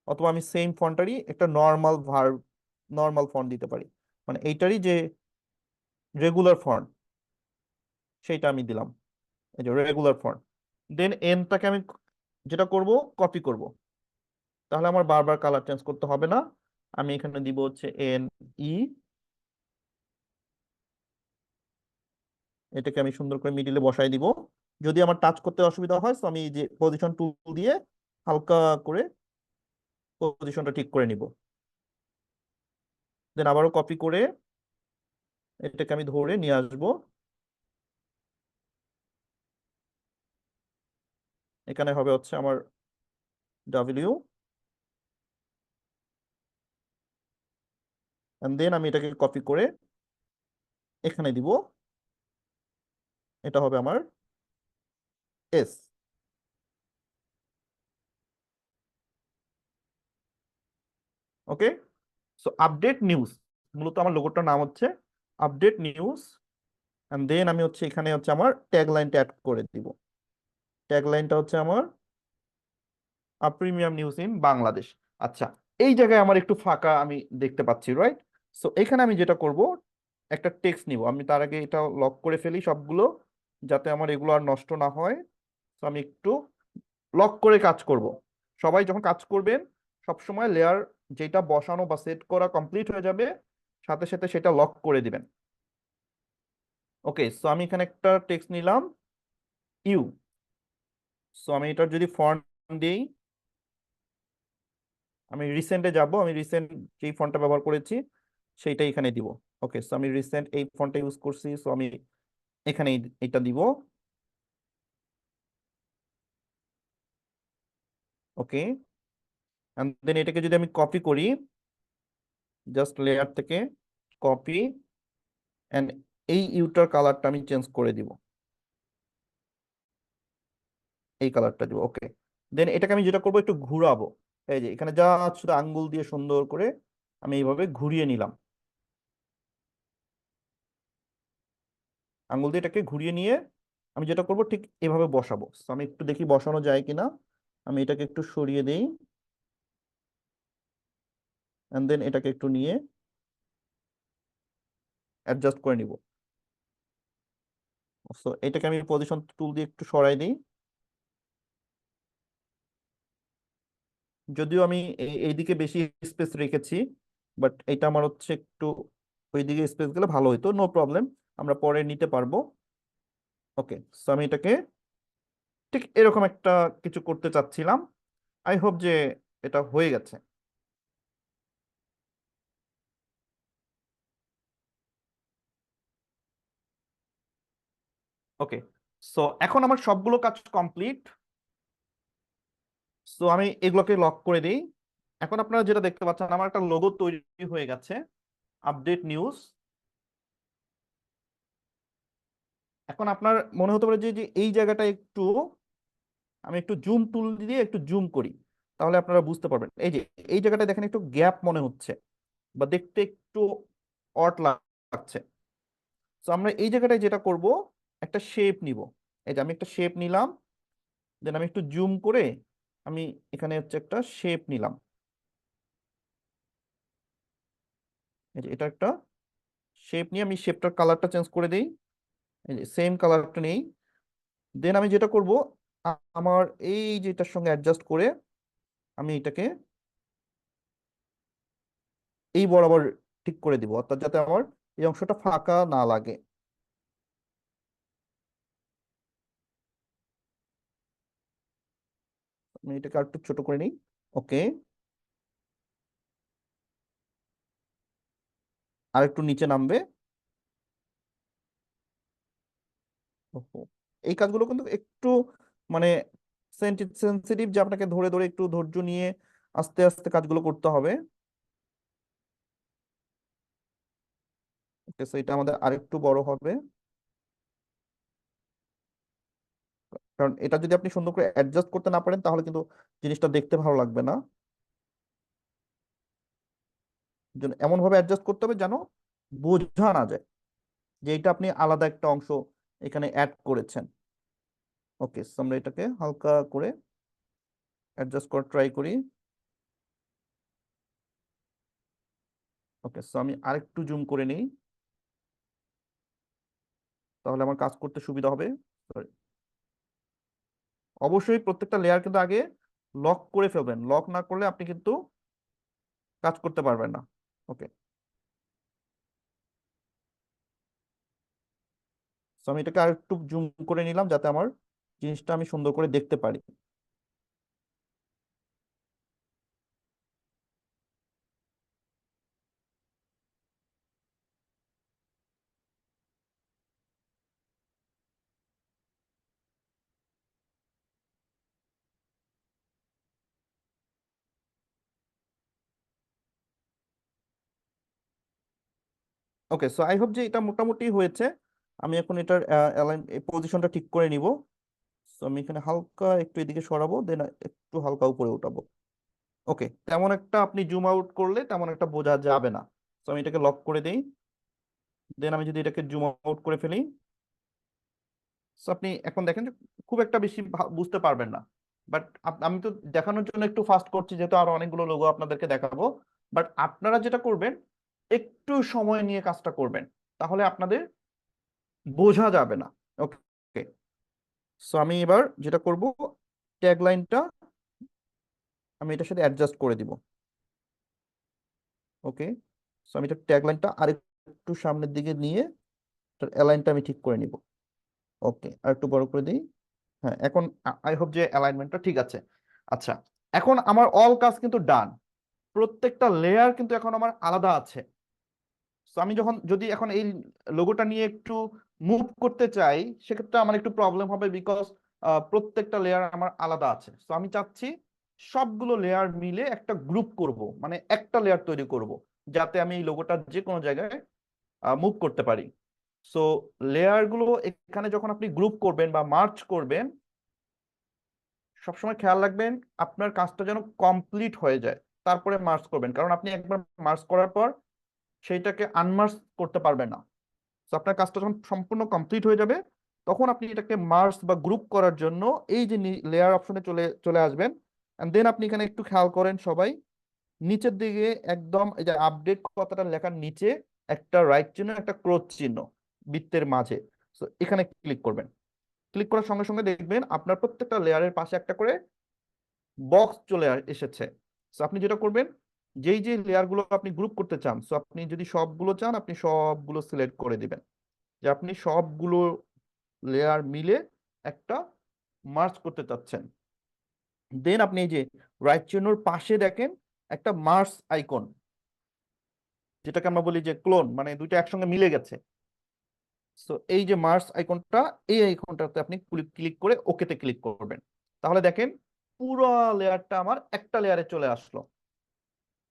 অথবা আমি সেম ফন্টটারই একটা নর্মাল ফন্ট দিতে পারি, মানে এইটারই যে রেগুলার ফন্ট সেইটা আমি দিলাম, এই যে রেগুলার ফন্ট। দেন এনটাকে আমি যেটা করব কপি করব, তাহলে আমার বারবার কালার চেঞ্জ করতে হবে না। আমি এখানে দিব হচ্ছে এন ই, এটাকে আমি সুন্দর করে মিডিলে বসাই দিব। যদি আমার টাচ করতে অসুবিধা হয় তো আমি এই যে পজিশন টুল দিয়ে হালকা করে পজিশনটা ঠিক করে নিব। দেন আবারও কপি করে এটাকে আমি ধরে নিয়ে আসবো, এখানে হবে হচ্ছে আমার ডাব্লিউ, এন্ড দেন আমি এটাকে কপি করে এখানে দিব, এটা হবে আমার এস। ওকে, সো আপডেট নিউজ, মূলত আমার লোগোটার নাম হচ্ছে আপডেট নিউজ। এন্ড দেন আমি হচ্ছে এখানে হচ্ছে আমার ট্যাগ লাইনটা অ্যাড করে দিব। ট্যাগ লাইনটা হচ্ছে আমার প্রিমিয়াম নিউজ ইন বাংলাদেশ। আচ্ছা, এই জায়গায় আমার একটু ফাঁকা আমি দেখতে পাচ্ছি, রাইট? সো এখানে আমি যেটা করব, একটা টেক্সট নিব। আমি তার আগে এটা লক করে ফেলি সবগুলো, যাতে আমার এগুলো আর নষ্ট না হয়। তো আমি একটু লক করে কাজ করব। সবাই যখন কাজ করবেন সবসময় লেয়ার যেটা বসানো বা সেট করা কমপ্লিট হয়ে যাবে, সাথে সাথে সেটা লক করে দিবেন। ওকে, সো আমি এখানে একটা টেক্সট নিলাম ইউ। সো আমি এটার যদি ফন্ট দিই, আমি রিসেন্টে যাব, আমি রিসেন্ট যেই ফন্টটা ব্যবহার করেছি সেইটাই এখানে দিব। ওকে, সো আমি রিসেন্ট এই ফন্টটা ইউজ করছি, সো আমি এখানে এটা দিব। ওকে, এন্ড দেন এটাকে যদি আমি কপি করি, জাস্ট লেয়ার থেকে কপি, এন্ড এই ইউটার কালারটা আমি চেঞ্জ করে দিব, এই কালারটা দিব। ওকে, দেন এটাকে আমি যেটা করবো একটু ঘুরাবো। এই যে এখানে যা শুধু আঙ্গুল দিয়ে সুন্দর করে আমি এইভাবে ঘুরিয়ে নিলাম, আঙ্গুল দিয়ে এটাকে ঘুরিয়ে নিয়ে আমি যেটা করব ঠিক এভাবে বসাবো। So আমি একটু দেখি বসানো যায় কিনা, আমি এটাকে একটু সরিয়ে দেই, এন্ড দেন এটাকে একটু নিয়ে অ্যাডজাস্ট করে নিব। সো এটাকে আমি পজিশন টুল দিয়ে একটু সরাই দিই, যদিও আমি এইদিকে বেশি স্পেস রেখেছি, বাট এটা আমার হচ্ছে একটু ওইদিকে স্পেস গেলে ভালো হতো। নো প্রবলেম, আমরা পরে নিতে পারবো। ওকে, সো আমি এটাকে ঠিক এরকম একটা কিছু করতে চাচ্ছিলাম। আই হোপ যে এটা হয়ে গেছে। ওকে, সো এখন আমার সবগুলো কাজ কমপ্লিট। সো আমি এগুলোকে লক করে দিই। এখন আপনারা যেটা দেখতে পাচ্ছেন, আমার একটা লোগো তৈরি হয়ে গেছে, আপডেট নিউজ। এখন আপনার মনে হতে পারে যে যে এই জায়গাটা একটু, আমি একটু জুম টুল দিয়ে একটু জুম করি, তাহলে আপনারা বুঝতে পারবেন। এই যে এই জায়গাটা দেখেন একটু গ্যাপ মনে হচ্ছে, বা দেখতে একটু অড লাগছে। তো আমরা এই জায়গাটায় যেটা করব, একটা শেপ নিব। এই যে আমি একটা শেপ নিলাম, দেন আমি একটু জুম করে আমি এখানে হচ্ছে একটা শেপ নিলাম। এই যে এটা একটা শেপ নিয়ে আমি শেপটার কালারটা চেঞ্জ করে দিই। এই যে সেম কালারটা নেই। দেন আমি যেটা করব, আমার এই যেটার সঙ্গে অ্যাডজাস্ট করে আমি এটাকে এই বরাবর ঠিক করে দিব, অর্থাৎ যাতে আমার এই অংশটা ফাঁকা না লাগে। আমি এটাকে আর একটু ছোট করে নিই। ওকে, আর একটু নিচে নামবে। ওহো, এই কাজগুলো কিন্তু একটু মানে সেন্সিটিভ, যে আপনাকে ধরে ধরে একটু ধৈর্য নিয়ে আস্তে আস্তে কাজগুলো করতে হবে। ওকে, সো এটা আমাদের আরেকটু বড় হবে, কারণ এটা যদি আপনি সুন্দর করে অ্যাডজাস্ট করতে না পারেন তাহলে কিন্তু জিনিসটা দেখতে ভালো লাগবে না। জন্য এমন ভাবে অ্যাডজাস্ট করতে হবে যেন বোঝা না যায় যে এটা আপনি আলাদা একটা অংশ এখানে অ্যাড করেছেন। ওকে, সো আমরা এটাকে হালকা করে অ্যাডজাস্ট করার ট্রাই করি। ওকে, সো আমি আরেকটু জুম করে নিই, তাহলে আমার কাজ করতে সুবিধা হবে। Sorry, অবশ্যই প্রত্যেকটা লেয়ার কিন্তু আগে লক করে ফেলবেন, লক না করলে আপনি কিন্তু কাজ করতে পারবেন না। ওকে, সো আমি এটাকে আরেকটু জুম করে নিলাম যাতে আমার জিনিসটা আমি সুন্দর করে দেখতে পারি। ওকে, সো আই হোপ যে এটা মোটামুটি হয়েছে। আমি এখন এটার পজিশনটা ঠিক করে নিব। সো আমি এখানে হালকা একটু এদিকে সরাবো, দেন একটু হালকা উপরে উঠাবো। ওকে, তেমন একটা আপনি জুম আউট করলে তেমন একটা বোঝা যাবে না। তো আমি এটাকে লক করে দিই। দেন আমি যদি এটাকে জুম আউট করে ফেলি, তো আপনি এখন দেখেন যে খুব একটা বেশি বুঝতে পারবেন না। বাট আমি তো দেখানোর জন্য একটু ফাস্ট করছি, যেহেতু আরো অনেকগুলো লোগো আপনাদেরকে দেখাবো। বাট আপনারা যেটা করবেন, একটু সময় নিয়ে কাজটা করবেন, তাহলে আপনাদের বোঝা যাবে না। ওকে, সো আমি এবার যেটা করব, ট্যাগ লাইনটা আমি এটার সাথে অ্যাডজাস্ট করে দিব। ওকে, সো আমি এটা ট্যাগ লাইনটা আরেকটু সামনের দিকে নিয়ে অ্যালাইনটা আমি ঠিক করে নিব। ওকে, আর একটু বড় করে দিই। হ্যাঁ, এখন আই হোপ যে অ্যালাইনমেন্টটা ঠিক আছে। আচ্ছা, এখন আমার অল কাজ কিন্তু ডান। প্রত্যেকটা লেয়ার কিন্তু এখন আমার আলাদা আছে। তো আমি যদি এখন এই লোগোটা নিয়ে একটু মুভ করতে চাই, সেক্ষেত্রে আমার একটু প্রবলেম হবে, বিকজ প্রত্যেকটা লেয়ার আমার আলাদা আছে। তো আমি চাচ্ছি সবগুলো লেয়ার মিলে একটা গ্রুপ করব, মানে একটা লেয়ার তৈরি করব, যাতে আমি এই লোগোটা যে কোনো জায়গায় মুভ করতে পারি। সো লেয়ার গুলো এখানে যখন আপনি গ্রুপ করবেন বা মার্চ করবেন, সবসময় খেয়াল রাখবেন আপনার কাজটা যেন কমপ্লিট হয়ে যায়, তারপরে মার্চ করবেন। কারণ আপনি একবার মার্চ করার পর সেইটাকে আনমার্চ করতে পারবেন না। তো আপনার কাজটা যখন সম্পূর্ণ কমপ্লিট হয়ে যাবে, তখন আপনি এটাকে মার্জ বা গ্রুপ করার জন্য এই যে লেয়ার অপশনে চলে চলে আসবেন। এন্ড দেন আপনি এখানে একটু খেয়াল করেন সবাই, নিচের দিকে একদম এই যে আপডেট কথাটা লেখার নিচে একটা রাইট চিহ্ন, একটা ক্রস চিহ্ন বৃত্তের মাঝে। তো এখানে ক্লিক করবেন। ক্লিক করার সঙ্গে সঙ্গে দেখবেন আপনার প্রত্যেকটা লেয়ারের পাশে একটা করে বক্স চলে এসেছে। সো আপনি যেটা করবেন, যেই যে লেয়ার গুলো আপনি গ্রুপ করতে চান, সো আপনি যদি সবগুলো চান আপনি সবগুলো সিলেক্ট করে দিবেন, যে আপনি সবগুলো লেয়ার মিলে একটা মার্জ করতে চাচ্ছেন। দেন আপনি এই যে রাইট চিহ্নর পাশে দেখেন একটা মার্জ আইকন, যেটাকে আমরা বলি যে ক্লোন, মানে দুইটা একসঙ্গে মিলে গেছে। সো এই যে মার্জ আইকনটা, এই আইকনটাতে আপনি ক্লিক করে ওকেতে ক্লিক করবেন। তাহলে দেখেন পুরো লেয়ারটা আমার একটা লেয়ারে চলে আসলো।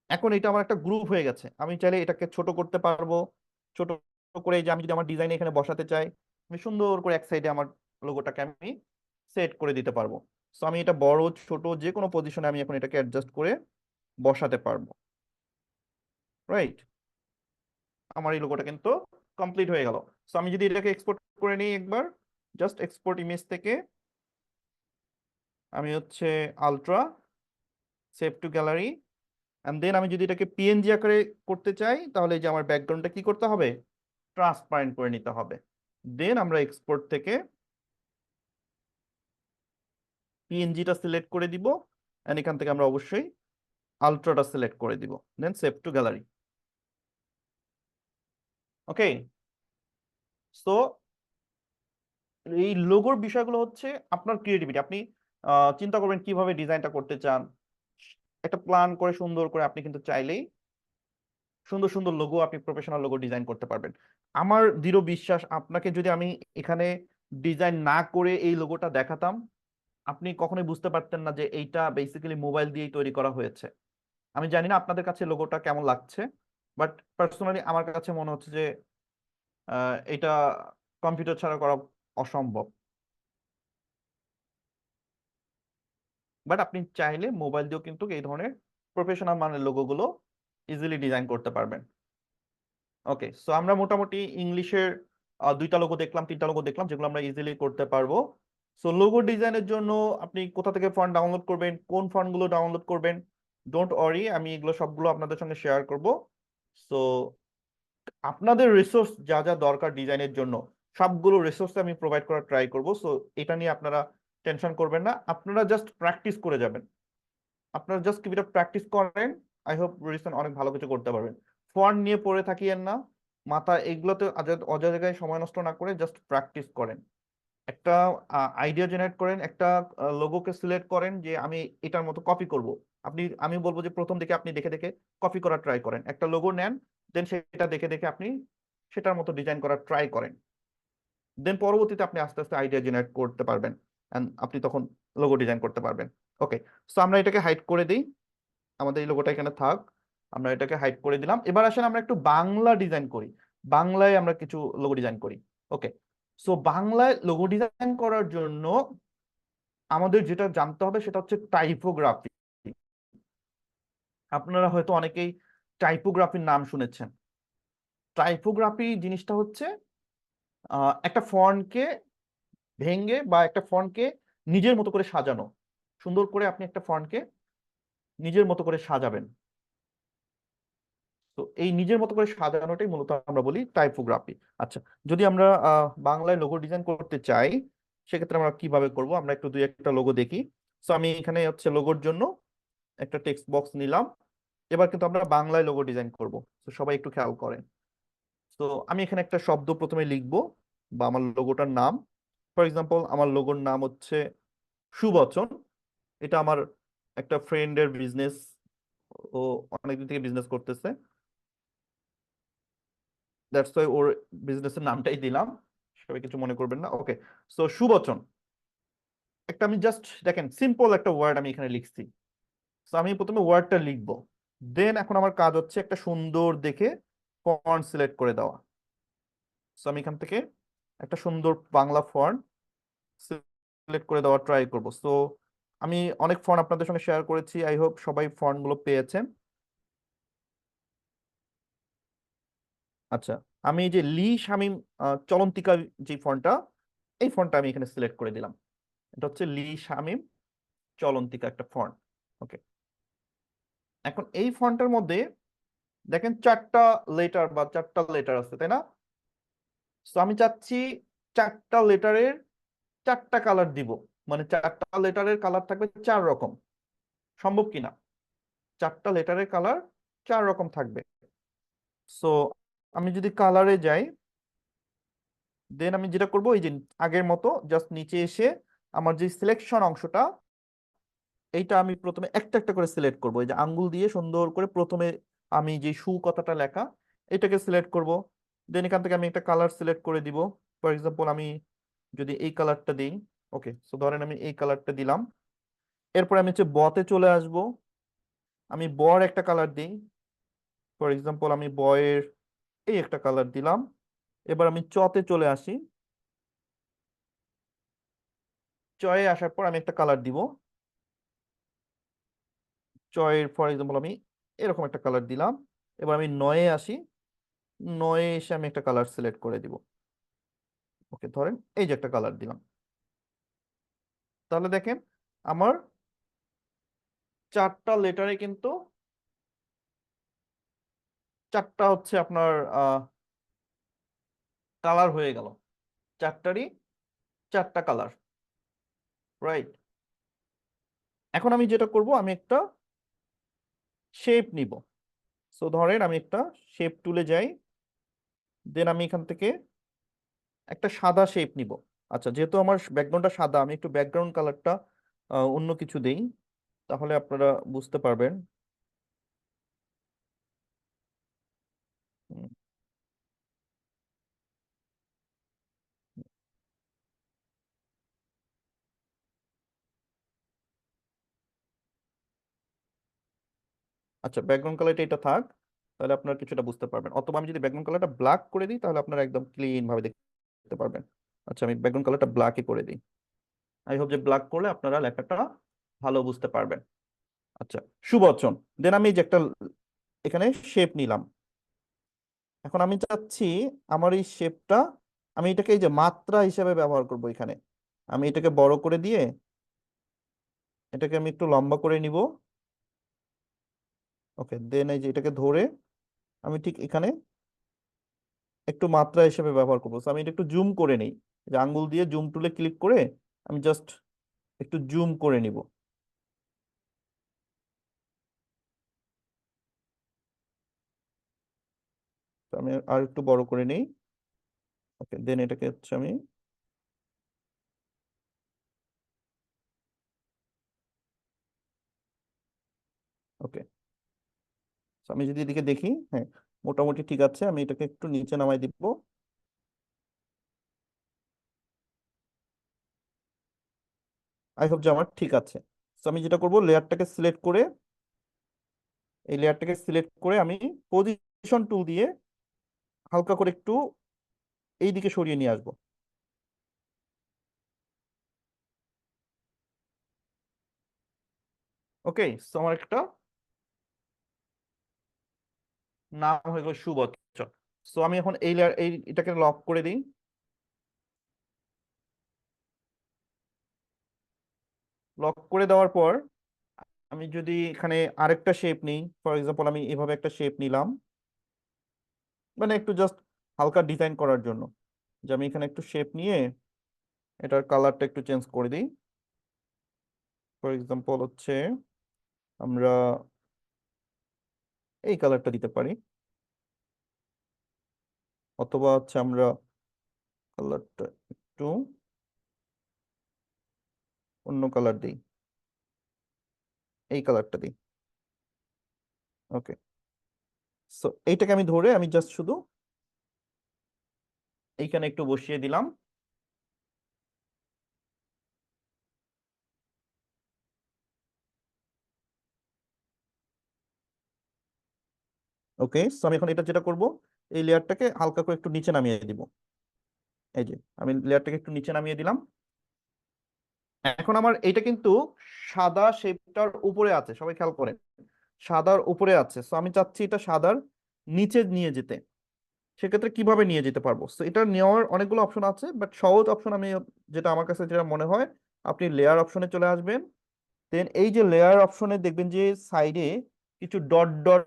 এখন এটা আমার একটা গ্রুপ হয়ে গেছে। আমি চাইলে এটাকে ছোট করতে পারবো। ছোট করে এই যে আমি যদি আমার ডিজাইন এখানে বসাতে চাই, আমি সুন্দর করে এক সাইডে আমার লোগোটাকে আমি সেট করে দিতে পারবো। সো আমি এটা বড় ছোট যে কোনো পজিশনে আমি এখন এটাকে অ্যাডজাস্ট করে বসাতে পারবো। রাইট, আমার এই লোগোটা কিন্তু কমপ্লিট হয়ে গেল। সো আমি যদি এটাকে এক্সপোর্ট করে নিই একবার, জাস্ট এক্সপোর্ট ইমেজ থেকে আমি হচ্ছে ultra, save to gallery, and then আমি যদি এটাকে পিএনজি আকারে করতে চাই, তাহলে এই যে আমার ব্যাকগ্রাউন্ডটা কি করতে হবে, ট্রান্সপারেন্ট করে নিতে হবে। দেন আমরা এক্সপোর্ট থেকে পিএনজিটা সিলেক্ট করে দিব, এন্ড এখান থেকে আমরা অবশ্যই আলট্রাটা সিলেক্ট করে দিব, then save to gallery. Okay, so এই লোগোর বিষয়গুলো হচ্ছে আপনার ক্রিয়েটিভিটি। আপনি চিন্তা করবেন কিভাবে ডিজাইনটা করতে চান, একটা প্ল্যান করে সুন্দর করে আপনি কিন্তু চাইলেই সুন্দর সুন্দর লোগো, আপনি প্রফেশনাল লোগো ডিজাইন করতে পারবেন। আমার দৃঢ় বিশ্বাস, আপনাকে যদি আমি এখানে ডিজাইন না করে এই লোগোটা দেখাতাম, আপনি কখনোই বুঝতে পারতেন না যে এইটা বেসিক্যালি মোবাইল দিয়েই তৈরি করা হয়েছে। আমি জানি না আপনাদের কাছে লোগোটা কেমন লাগছে, বাট পার্সোনালি আমার কাছে মনে হচ্ছে যে এটা কম্পিউটার ছাড়া করা অসম্ভব। বাট আপনি চাইলে মোবাইল দিয়েও কিন্তু এই ধরনের প্রফেশনাল মানের লোগোগুলো ইজিলি ডিজাইন করতে পারবেন। ওকে, সো আমরা মোটামুটি ইংলিশের দুইটা লোগো দেখলাম, তিনটা লোগো দেখলাম, যেগুলো আমরা ইজিলি করতে পারবো। সো লোগো ডিজাইনের জন্য আপনি কোথা থেকে ফন্ট ডাউনলোড করবেন, কোন ফন্টগুলো ডাউনলোড করবেন, ডোন্ট ওয়ারি, আমি এগুলো সবগুলো আপনাদের সঙ্গে শেয়ার করব। সো আপনাদের রিসোর্স যা যা দরকার ডিজাইনের জন্য, সবগুলো রিসোর্স আমি প্রোভাইড করার ট্রাই করব। সো এটা নিয়ে আপনারা টেনশন করবেন না, আপনারা জাস্ট প্র্যাকটিস করে যাবেন। আপনারা জাস্ট কিছুটা প্র্যাকটিস করেন, আই হোপ রিসেন্ট অনেক ভালো কিছু করতে পারবেন। ফন্ট নিয়ে পড়ে থাকিয়েন না, মাথা এগুলোতে অজায়গায় সময় নষ্ট না করে জাস্ট প্র্যাকটিস করেন। একটা আইডিয়া জেনারেট করেন, একটা লোগোকে সিলেক্ট করেন যে আমি এটার মতো কপি করব। আমি বলবো যে প্রথম দিকে আপনি দেখে দেখে কপি করার ট্রাই করেন, একটা লোগো নেন, দেন সেটা দেখে দেখে আপনি সেটার মতো ডিজাইন করার ট্রাই করেন। দেন পরবর্তীতে আপনি আস্তে আস্তে আইডিয়া জেনারেট করতে পারবেন, এন্ড আপনি তখন লোগো ডিজাইন করতে পারবেন। ওকে, সো আমরা এটাকে হাইড করে দিই, আমাদের এই লোগোটা এখানে থাক, আমরা এটাকে হাইড করে দিলাম। এবার আসেন আমরা একটু বাংলা ডিজাইন করি, বাংলায় আমরা কিছু লোগো ডিজাইন করি। ওকে, সো বাংলায় লোগো ডিজাইন করার জন্য আমাদের যেটা জানতে হবে সেটা হচ্ছে টাইপোগ্রাফি। আপনারা হয়তো অনেকেই টাইপোগ্রাফির নাম শুনেছেন। টাইপোগ্রাফি জিনিসটা হচ্ছে একটা ফন্টকে ভেঙে বা একটা ফন্টকে নিজের মতো করে সাজানো, সুন্দর করে আপনি একটা ফন্টকে নিজের মতো করে সাজাবেন। তো এই নিজের মতো করে সাজানোটাই মূলত আমরা বলি টাইপোগ্রাফি। আচ্ছা, যদি আমরা বাংলায় লোগো ডিজাইন করতে চাই, সেক্ষেত্রে আমরা কিভাবে করব, আমরা একটু দুই একটা লোগো দেখি। সো আমি এখানে হচ্ছে লোগোর জন্য একটা টেক্সট বক্স নিলাম। এবার কিন্তু আমরা বাংলায় লোগো ডিজাইন করব। তো সবাই একটু খেয়াল করেন। তো আমি এখানে একটা শব্দ প্রথমে লিখবো, বা আমার লোগোটার নাম। ফর এক্সাম্পল আমার লোগোর নাম হচ্ছে সুবচন। এটা আমার একটা ফ্রেন্ডের বিজনেস, ও অনেকদিন থেকে বিজনেস করতেছে, দ্যাটস ওয়াই ওর বিজনেসের নামটাই দিলাম, সবাই কিছু মনে করবেন না। ওকে, সো সুবচন একটা, আমি জাস্ট দেখেন সিম্পল একটা ওয়ার্ড আমি এখানে লিখছি। সো আমি প্রথমে ওয়ার্ডটা লিখবো, দেন এখন আমার কাজ হচ্ছে একটা সুন্দর দেখে ফন্ট সিলেক্ট করে দেওয়া। সো আমি এখান থেকে একটা সুন্দর বাংলা ফন্ট সিলেক্ট করে দেওয়ার ট্রাই করব। সো আমি অনেক ফন্ট আপনাদের সঙ্গে শেয়ার করেছি, আই হোপ সবাই ফন্ট গুলো পেয়েছেন। আচ্ছা, আমি এই যে লি শামিম চলন্তিকা যে ফন্টটা, এই ফন্টটা আমি এখানে সিলেক্ট করে দিলাম। এটা হচ্ছে লি শামিম চলন্তিকা একটা ফন্ট। ওকে, এখন এই ফন্টের মধ্যে দেখেন চারটা লেটার বা চারটা লেটার আছে, তাই না? তো আমি চাচ্ছি চারটা লেটারের চারটা কালার দিব, মানে চারটা লেটারের কালার থাকবে চার রকম। সম্ভব কিনা? 4টা লেটারের কালার 4 রকম থাকবে। সো আমি যদি কালারে যাই, দেন আমি যেটা করব এই যে আগের মতো জাস্ট নিচে এসে আমার যে সিলেকশন অংশটা, এইটা আমি প্রথমে একটা একটা করে সিলেক্ট করব। এই যে আঙ্গুল দিয়ে সুন্দর করে প্রথমে আমি যে শু কথাটা লেখা, এটাকে সিলেক্ট করব। দেন এখান থেকে আমি একটা কালার সিলেক্ট করে দিব। ফর এক্সাম্পল আমি যদি এই কালারটা দিই, ওকে, সো ধরেন আমি এই কালারটা দিলাম। এরপর আমি হচ্ছে বতে চলে আসব। আমি বর একটা কালার দিই। ফর এক্সাম্পল আমি বয়ের এই একটা কালার দিলাম। এবার আমি চতে চলে আসি। চয়ে আসার পর আমি একটা কালার দিব। চয়ের ফর এক্সাম্পল আমি এরকম একটা কালার দিলাম। এবার আমি নয়ে আসি। নয়ে এসে আমি একটা কালার সিলেক্ট করে দিব। ওকে, ধরেন এই যে একটা কালার দিলাম। তাহলে দেখেন আমার 4টা লেটারে কিন্তু 4টা হচ্ছে আপনার কালার হয়ে গেল। 4টারই 4টা কালার, রাইট? এখন আমি যেটা করব, আমি একটা শেপ নিব। সো ধরেন আমি একটা শেপ টুলে যাই। দেন আমি এখান থেকে একটা সাদা শেপ নিব। আচ্ছা, যেহেতু আমার ব্যাকগ্রাউন্ডটা সাদা, আমি একটু ব্যাকগ্রাউন্ড কালারটা অন্য কিছু দেই, তাহলে আপনারা বুঝতে পারবেন। হুম, আচ্ছা, ব্যাকগ্রাউন্ড কালারটা এটা থাক, তাহলে আপনারা কিছুটা বুঝতে পারবেন। অথবা আমি যদি ব্যাকগ্রাউন্ড কালারটা ব্ল্যাক করে দিই, তাহলে আপনারা একদম ক্লিন ভাবে দেখতে পারবেন। আচ্ছা, আমি ব্যাকগ্রাউন্ড কালারটা ব্ল্যাকই করে দিই। আই হোপ যে ব্ল্যাক করলে আপনারা লেখাটা ভালো বুঝতে পারবেন। আচ্ছা, সুবচন। দেন আমি এই যে একটা এখানে শেপ নিলাম। এখন আমি চাচ্ছি আমার এই শেপটা, আমি এটাকে এই যে মাত্রা হিসেবে ব্যবহার করব এখানে। আমি এটাকে বড় করে দিয়ে এটাকে আমি একটু লম্বা করে নিব। ওকে, দেন এই যে এটাকে ধরে আমি ঠিক এখানে একটু মাত্রা হিসেবে ব্যবহার করবো। So, আমি এটা একটু জুম করে নিই। যে আঙ্গুল দিয়ে জুম টুলে ক্লিক করে আমি জাস্ট একটু জুম করে নিব। তো আমি আর একটু বড় করে নিই। ওকে, দেন এটাকে হচ্ছে আমি, ওকে, আমি যদি এদিকে দেখি, হ্যাঁ, মোটামুটি ঠিক আছে। আমি এটাকে একটু নিচে নামাই দিব। আই হোপ যে আমার ঠিক আছে। তো আমি যেটা করব, লেয়ারটাকে সিলেক্ট করে, এই লেয়ারটাকে সিলেক্ট করে আমি পজিশন টুল দিয়ে হালকা করে একটু এই দিকে সরিয়ে নিয়ে আসবো। ওকে, সো আমার একটা নাম হয়ে গেল সুবচন। সো আমি এখন এই লেয়ার এটাকে লক করে দিই। লক করে দেওয়ার পর আমি যদি এখানে আরেকটা শেপ নিই, ফর এক্সাম্পল আমি এভাবে একটা শেপ নিলাম, মানে একটু জাস্ট হালকা ডিজাইন করার জন্য, যে আমি এখানে একটু শেপ নিয়ে এটার কালারটা একটু চেঞ্জ করে দিই। ফর এক্সাম্পল হচ্ছে আমরা এই কালারটা দিতে পারি, অথবা হচ্ছে আমরা কালারটা একটু অন্য কালার দিই, এই কালারটা দিই। ওকে, সো এইটাকে আমি ধরে আমি জাস্ট শুধু এইখানে একটু বসিয়ে দিলাম। ওকে, সো আমি এখন এটা যেটা করব, এই লেয়ারটাকে হালকা করে একটু নিচে নামিয়ে দিব। এই যে আমি লেয়ারটাকে একটু নিচে নামিয়ে দিলাম। এখন আমার এটা কিন্তু সাদা শেপটার উপরে আছে, সবাই খেয়াল করেন, সাদার উপরে আছে। সো আমি চাচ্ছি এটা সাদার নিচে নিয়ে যেতে। সেক্ষেত্রে কিভাবে নিয়ে যেতে পারবো? সো এটা নেওয়ার অনেকগুলো অপশন আছে, বাট সহজ অপশন আমি যেটা আমার কাছে যেটা মনে হয়, আপনি লেয়ার অপশনে চলে আসবেন। দেন এই যে লেয়ার অপশনে দেখবেন যে সাইডে কিছু ডট ডট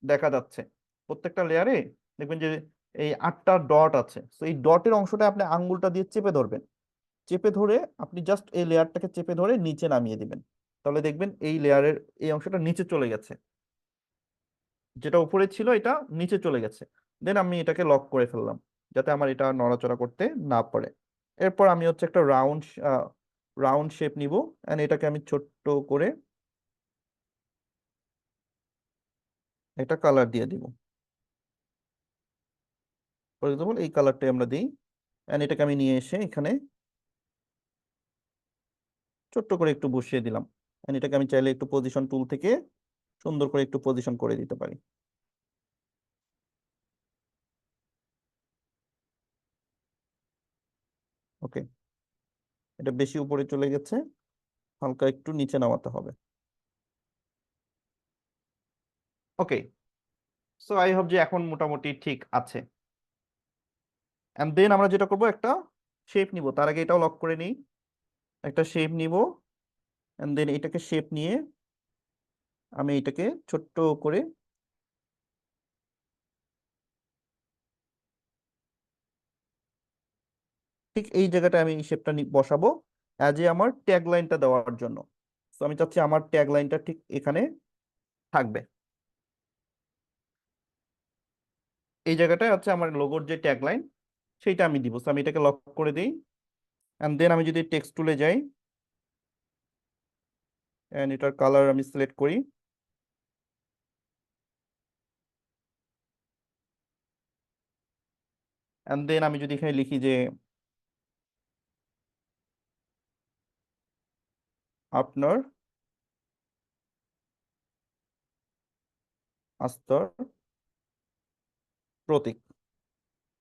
দেখা যাচ্ছে। প্রত্যেকটা লেয়ারে দেখবেন যে এই 8টা ডট আছে। তো এই ডটের অংশটা আপনি আঙ্গুলটা দিয়ে চেপে ধরবেন। চেপে ধরে আপনি জাস্ট এই লেয়ারটাকে চেপে ধরে নিচে নামিয়ে দিবেন। তাহলে দেখবেন এই লেয়ারের এই অংশটা নিচে চলে গেছে, যেটা উপরে ছিল এটা নিচে চলে গেছে। দেন আমি এটাকে লক করে ফেললাম যাতে আমার এটা নড়াচড়া করতে না পারে। এরপর আমি হচ্ছে একটা রাউন্ড শেপ নিব, এন্ড এটাকে আমি ছোট্ট করে একটা কালার দিয়ে দিব। ফর এক্সাম্পল এই কালারটাই আমরা দিই, এন্ড এটাকে আমি নিয়ে এসে এখানে ছোট্ট করে একটু বসিয়ে দিলাম। এন্ড এটাকে আমি চাইলে একটু পজিশন টুল থেকে সুন্দর করে একটু পজিশন করে দিতে পারি। ওকে, এটা বেশি উপরে চলে গেছে, হালকা একটু নিচে নামাতে হবে। ওকে, সো আই হোপ যে এখন মোটামুটি ঠিক আছে। এন্ড দেন আমরা যেটা করব, একটা শেপ নিব। তার আগে এটাও লক করে নিই। একটা শেপ নিব, এন্ড দেন এটাকে শেপ নিয়ে আমি এটাকে ছোট্ট করে ঠিক এই জায়গাটা আমি এই শেপটা বসাবো অ্যাজ এ আমার ট্যাগ লাইনটা দেওয়ার জন্য। তো আমি চাচ্ছি আমার ট্যাগ লাইনটা ঠিক এখানে থাকবে। এই জায়গাটায় হচ্ছে আমার লোগোর যে ট্যাগ লাইন সেইটা আমি দিব। তো আমি এটাকে লক করে দিই, এন্ড দেন আমি যদি টেক্সট টুলে যাই, এন্ড এটার কালার আমি সিলেক্ট করি, এন্ড দেন আমি যদি এখানে লিখি যে আপনার আস্থার প্রতীক,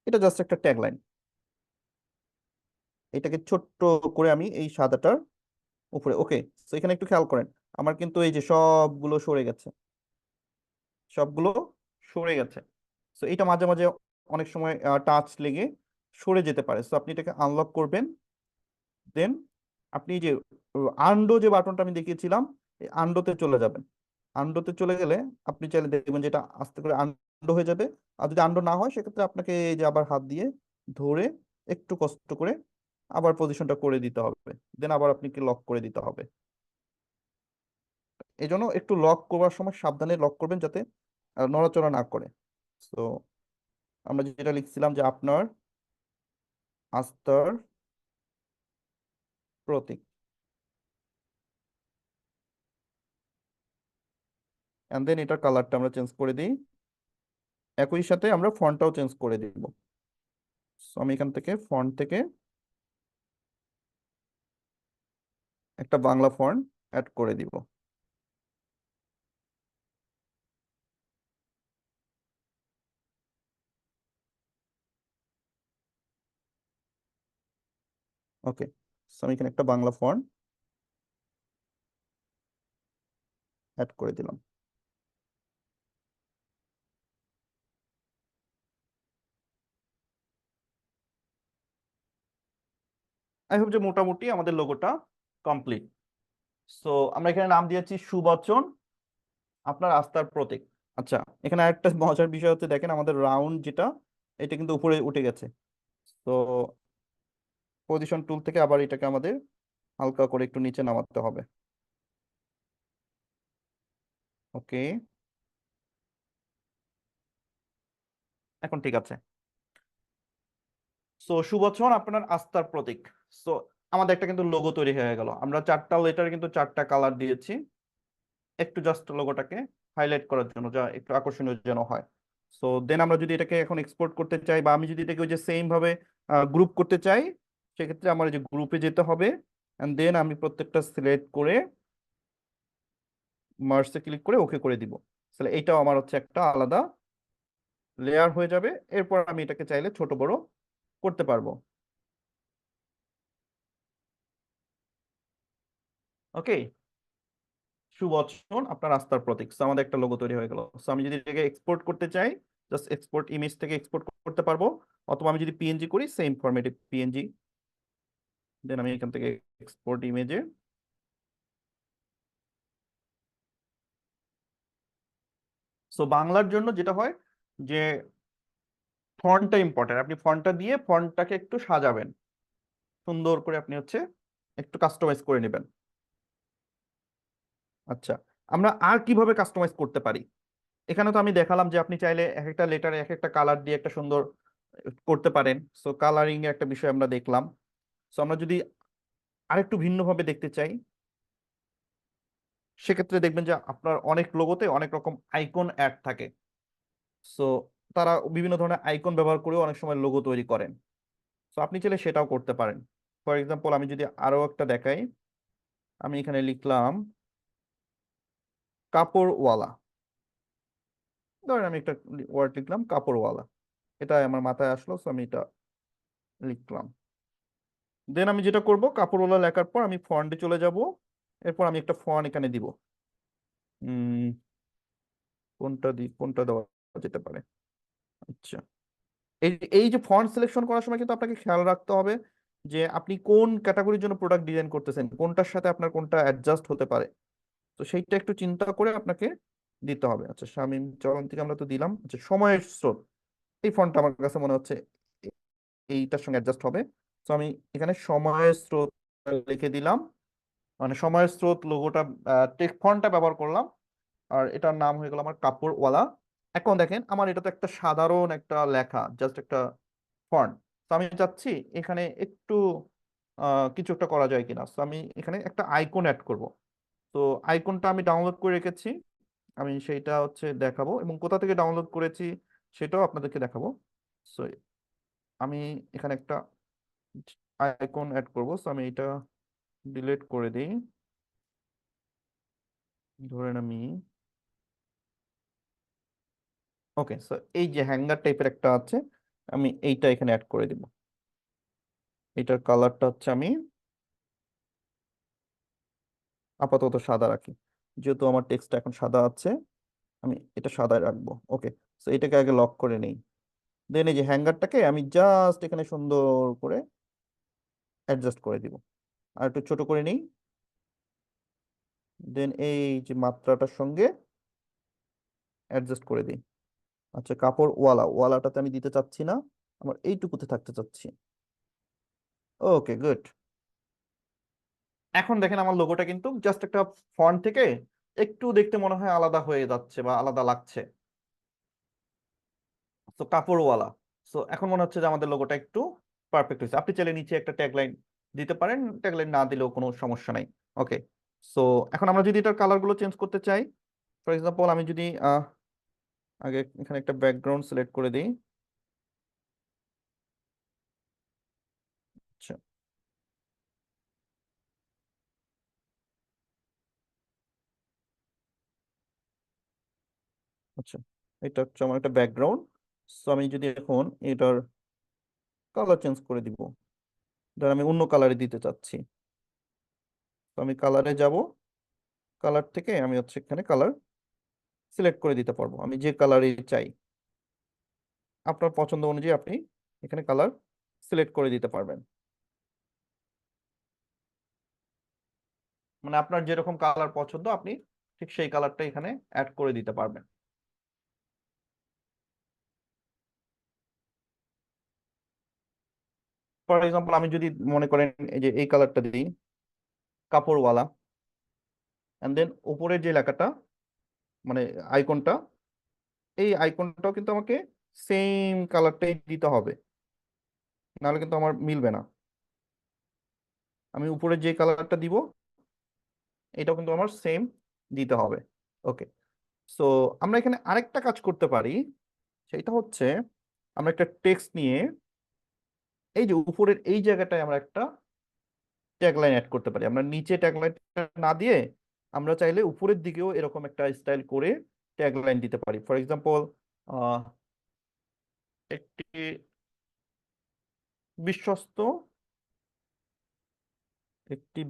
এটা জাস্ট একটা ট্যাগ লাইন। এটাকে ছোট্ট করে আমি এই সাদাটার উপরে, ওকে। তো এখানে একটু খেয়াল করেন, আমার কিন্তু এই যে সবগুলো সরে গেছে, সবগুলো সরে গেছে। তো এটা মাঝে মাঝে অনেক সময় টাচ লেগে সরে যেতে পারে। তো আপনি এটাকে আনলক করবেন। দেন আপনি যে আন্ডো যে বাটনটা আমি দেখিয়েছিলাম, এই আন্ডোতে চলে যাবেন। আন্ডোতে চলে গেলে আপনি চাইলে দেখবেন যে এটা আস্তে করে আন্ডো হয়ে যাবে। আর যদি আন্ডো না হয় সেক্ষেত্রে আপনাকে এই যে আবার হাত দিয়ে ধরে একটু কষ্ট করে আবার পজিশনটা করে দিতে হবে। দেন আবার আপনাকে লক করে দিতে হবে। এই জন্য একটু লক করার সময় সাবধানে লক করবেন যাতে নড়াচড়া না করে। তো আমরা যেটা লিখছিলাম যে আপনার আস্থার প্রতীক, এন্ড দেন এটার কালারটা আমরা চেঞ্জ করে দিই। একই সাথে আমরা ফন্টটাও চেঞ্জ করে দিব। So আমি এখান থেকে ফন্ট থেকে একটা বাংলা ফন্ট অ্যাড করে দিব। ওকে, সো আমি এখানে একটা বাংলা ফন্ট অ্যাড করে দিলাম। আই হোপ যে মোটামুটি আমাদের লোগোটা কমপ্লিট। সো আমরা এখানে নাম দিয়েছি সুবচন আপনার আস্থার প্রতীক। আচ্ছা, এখানে আরেকটা মজার বিষয় হচ্ছে, দেখেন আমাদের রাউন্ড যেটা, এটা কিন্তু উপরে উঠে গেছে। তো পজিশন টুল থেকে আবার এটাকে আমাদের হালকা করে একটু নিচে নামাতে হবে। ওকে, এখন ঠিক আছে। সো সুবচন আপনার আস্থার প্রতীক। সো আমাদের একটা কিন্তু লোগো তৈরি হয়ে গেল। আমরা চারটা লেটার কিন্তু চারটা কালার দিয়েছি, একটু জাস্ট লোগোটাকে হাইলাইট করার জন্য, যা একটু আকর্ষণীয় যেন হয়। সো দেন আমরা যদি এটাকে এখন এক্সপোর্ট করতে চাই, বা আমি যদি এটাকে ওই যে সেম ভাবে গ্রুপ করতে চাই, সেক্ষেত্রে আমার এই যে গ্রুপে যেতে হবে, এন্ড দেন আমি প্রত্যেকটা সিলেক্ট করে মার্জে ক্লিক করে ওকে করে দিব। তাহলে এইটাও আমার হচ্ছে একটা আলাদা লেয়ার হয়ে যাবে। এরপর আমি এটাকে চাইলে ছোট বড় করতে পারবো। ওকে, সুবচন আপনার আস্থার প্রতীক। So আমাদের একটা লোগো তৈরি হয়ে গেল। সো আমি যদি এটাকে এক্সপোর্ট করতে চাই, জাস্ট এক্সপোর্ট ইমেজ থেকে এক্সপোর্ট করতে পারবো, অথবা আমি যদি পিএনজি করি সেম ফরম্যাটে পিএনজি। দেন আমি এখান থেকে এক্সপোর্ট ইমেজে, সো বাংলার জন্য যেটা হয় যে ফন্টটা ইম্পর্টেন্ট। আপনি ফন্টটা দিয়ে ফন্টটাকে একটু সাজাবেন, সুন্দর করে আপনি হচ্ছে একটু কাস্টমাইজ করে নেবেন। আচ্ছা, আমরা আর কিভাবে কাস্টমাইজ করতে পারি? এখানে তো আমি দেখালাম যে আপনি চাইলে এক একটা লেটারে এক একটা কালার দিয়ে একটা সুন্দর করতে পারেন। সো কালারিং এর একটা বিষয় আমরা দেখলাম। সো আমরা যদি আরেকটু ভিন্নভাবে দেখতে চাই, সেক্ষেত্রে দেখবেন যে আপনার অনেক লোগোতে অনেক রকম আইকন অ্যাড থাকে। সো তারা বিভিন্ন ধরনের আইকন ব্যবহার করেও অনেক সময় লোগো তৈরি করেন। সো আপনি চাইলে সেটাও করতে পারেন। ফর এক্সাম্পল আমি যদি আরো একটা দেখাই, আমি এখানে লিখলাম কাপড়ওয়ালা। ধরেন আমি একটা ওয়ার্ড লিখলাম কাপড়ওয়ালা, এটা আমার মাথায় আসলো, সো আমি এটা লিখলাম। দেন আমি যেটা করব, কাপড়ওয়ালা লেখার পর আমি ফন্টে চলে যাব। এরপর আমি একটা ফন্ট এখানে দিব। উম কোনটা দেওয়া যেতে পারে? আচ্ছা, এই এই যে ফন্ট সিলেকশন করার সময় কিন্তু আপনাকে খেয়াল রাখতে হবে যে আপনি কোন ক্যাটাগরির জন্য প্রোডাক্ট ডিজাইন করতেছেন, কোনটার সাথে আপনার কোনটা অ্যাডজাস্ট হতে পারে। তো সেইটা একটু চিন্তা করে আপনাকে দিতে হবে। আচ্ছা, শামীম চরণ থেকে আমরা তো দিলাম। আচ্ছা, সময়ের স্রোত, এই ফন্টটা আমার কাছে মনে হচ্ছে এইটার সঙ্গে অ্যাডজাস্ট হবে। তো আমি এখানে সময়ের স্রোত লিখে দিলাম, মানে সময়ের স্রোত লোগোটা টেক্সট ফন্টটা ব্যবহার করলাম। আর এটার নাম হয়ে গেল আমার কাপড়ওয়ালা। এখন দেখেন আমার এটা তো একটা সাধারণ একটা লেখা, জাস্ট একটা ফন্ট। তো আমি চাচ্ছি এখানে একটু কিছু একটা করা যায় কিনা। তো আমি এখানে একটা আইকন অ্যাড করব। তো আইকনটা আমি ডাউনলোড করে রেখেছি, আমি সেইটা হচ্ছে দেখাবো, এবং কোথা থেকে ডাউনলোড করেছি সেটাও আপনাদেরকে দেখাবো। সো আমি এখানে একটা আইকন অ্যাড করব। সো আমি এটা ডিলিট করে দিই। ধরেন আমি, ওকে, সো এই যে হ্যাঙ্গার টাইপের একটা আছে, আমি এইটা এখানে অ্যাড করে দিব। এটার কালারটা হচ্ছে আমি আপাতত সাদা রাখি, যেহেতু আমার টেক্সটটা এখন সাদা আছে, আমি এটা সাদায় রাখবো। ওকে, সো এটাকে আগে লক করে নেই। দেন এই যে হ্যাঙ্গারটাকে আমি জাস্ট এখানে সুন্দর করে অ্যাডজাস্ট করে দিব। আর একটু ছোট করে নিই। দেন এই যে মাত্রাটার সঙ্গে অ্যাডজাস্ট করে দিই। আচ্ছা, কাপড় ওয়ালাটাতে আমি দিতে চাচ্ছি না, আমার এইটুকুতে থাকতে চাচ্ছি। ওকে, গুড। এখন দেখেন আমার লোগোটা কিন্তু জাস্ট একটা ফন্ট থেকে একটু দেখতে মনে হয় আলাদা হয়ে যাচ্ছে বা আলাদা লাগছে। তো কাপড়ওয়ালা। সো এখন মনে হচ্ছে যে আমাদের লোগোটা একটু পারফেক্ট হয়েছে। আপনি চাইলে নিচে একটা ট্যাগলাইন দিতে পারেন, ট্যাগলাইন না দিলেও কোনো সমস্যা নাই। ওকে, সো এখন আমরা যদি এটার কালার গুলো চেঞ্জ করতে চাই, ফর এক্সাম্পল আমি যদি আগে এখানে একটা ব্যাকগ্রাউন্ড সিলেক্ট করে দিই। আচ্ছা, আচ্ছা, এটা হচ্ছে আমার একটা ব্যাকগ্রাউন্ড। সো আমি যদি এখন এটার কালার চেঞ্জ করে দিব, ধর আমি অন্য কালারে দিতে চাচ্ছি, তো আমি কালারে যাব। কালার থেকে আমি হচ্ছে এখানে কালার সিলেক্ট করে দিতে পারবো, আমি যে কালারই চাই। আপনার পছন্দ অনুযায়ী আপনি এখানে কালার সিলেক্ট করে দিতে পারবেন। মানে আপনার যেরকম কালার পছন্দ আপনি ঠিক সেই কালারটা এখানে অ্যাড করে দিতে পারবেন। ফর এক্সাম্পল আমি যদি মনে করেন এই যে এই কালারটা দিই, কাপড়ওয়ালা, এন্ড দেন উপরের যে লেখাটা, মানে আইকনটা, এই আইকনটাও কিন্তু আমাকে সেম কালারটাই দিতে হবে, নাহলে কিন্তু আমার মিলবে না। আমি উপরে যে কালারটা দিব এটাও কিন্তু আমার সেম দিতে হবে। ওকে, সো আমরা এখানে আরেকটা কাজ করতে পারি, সেটা হচ্ছে আমরা একটা টেক্সট নিয়ে এই যে উপরের এই জায়গাটায় আমরা একটা ট্যাগলাইন অ্যাড করতে পারি। আমরা নিচে ট্যাগলাইনটা না দিয়ে আমরা চাইলে উপরের দিকেও এরকম একটা স্টাইল করে ট্যাগলাইন দিতে পারি। ফর এক্সাম্পল, একটি বিশ্বস্ত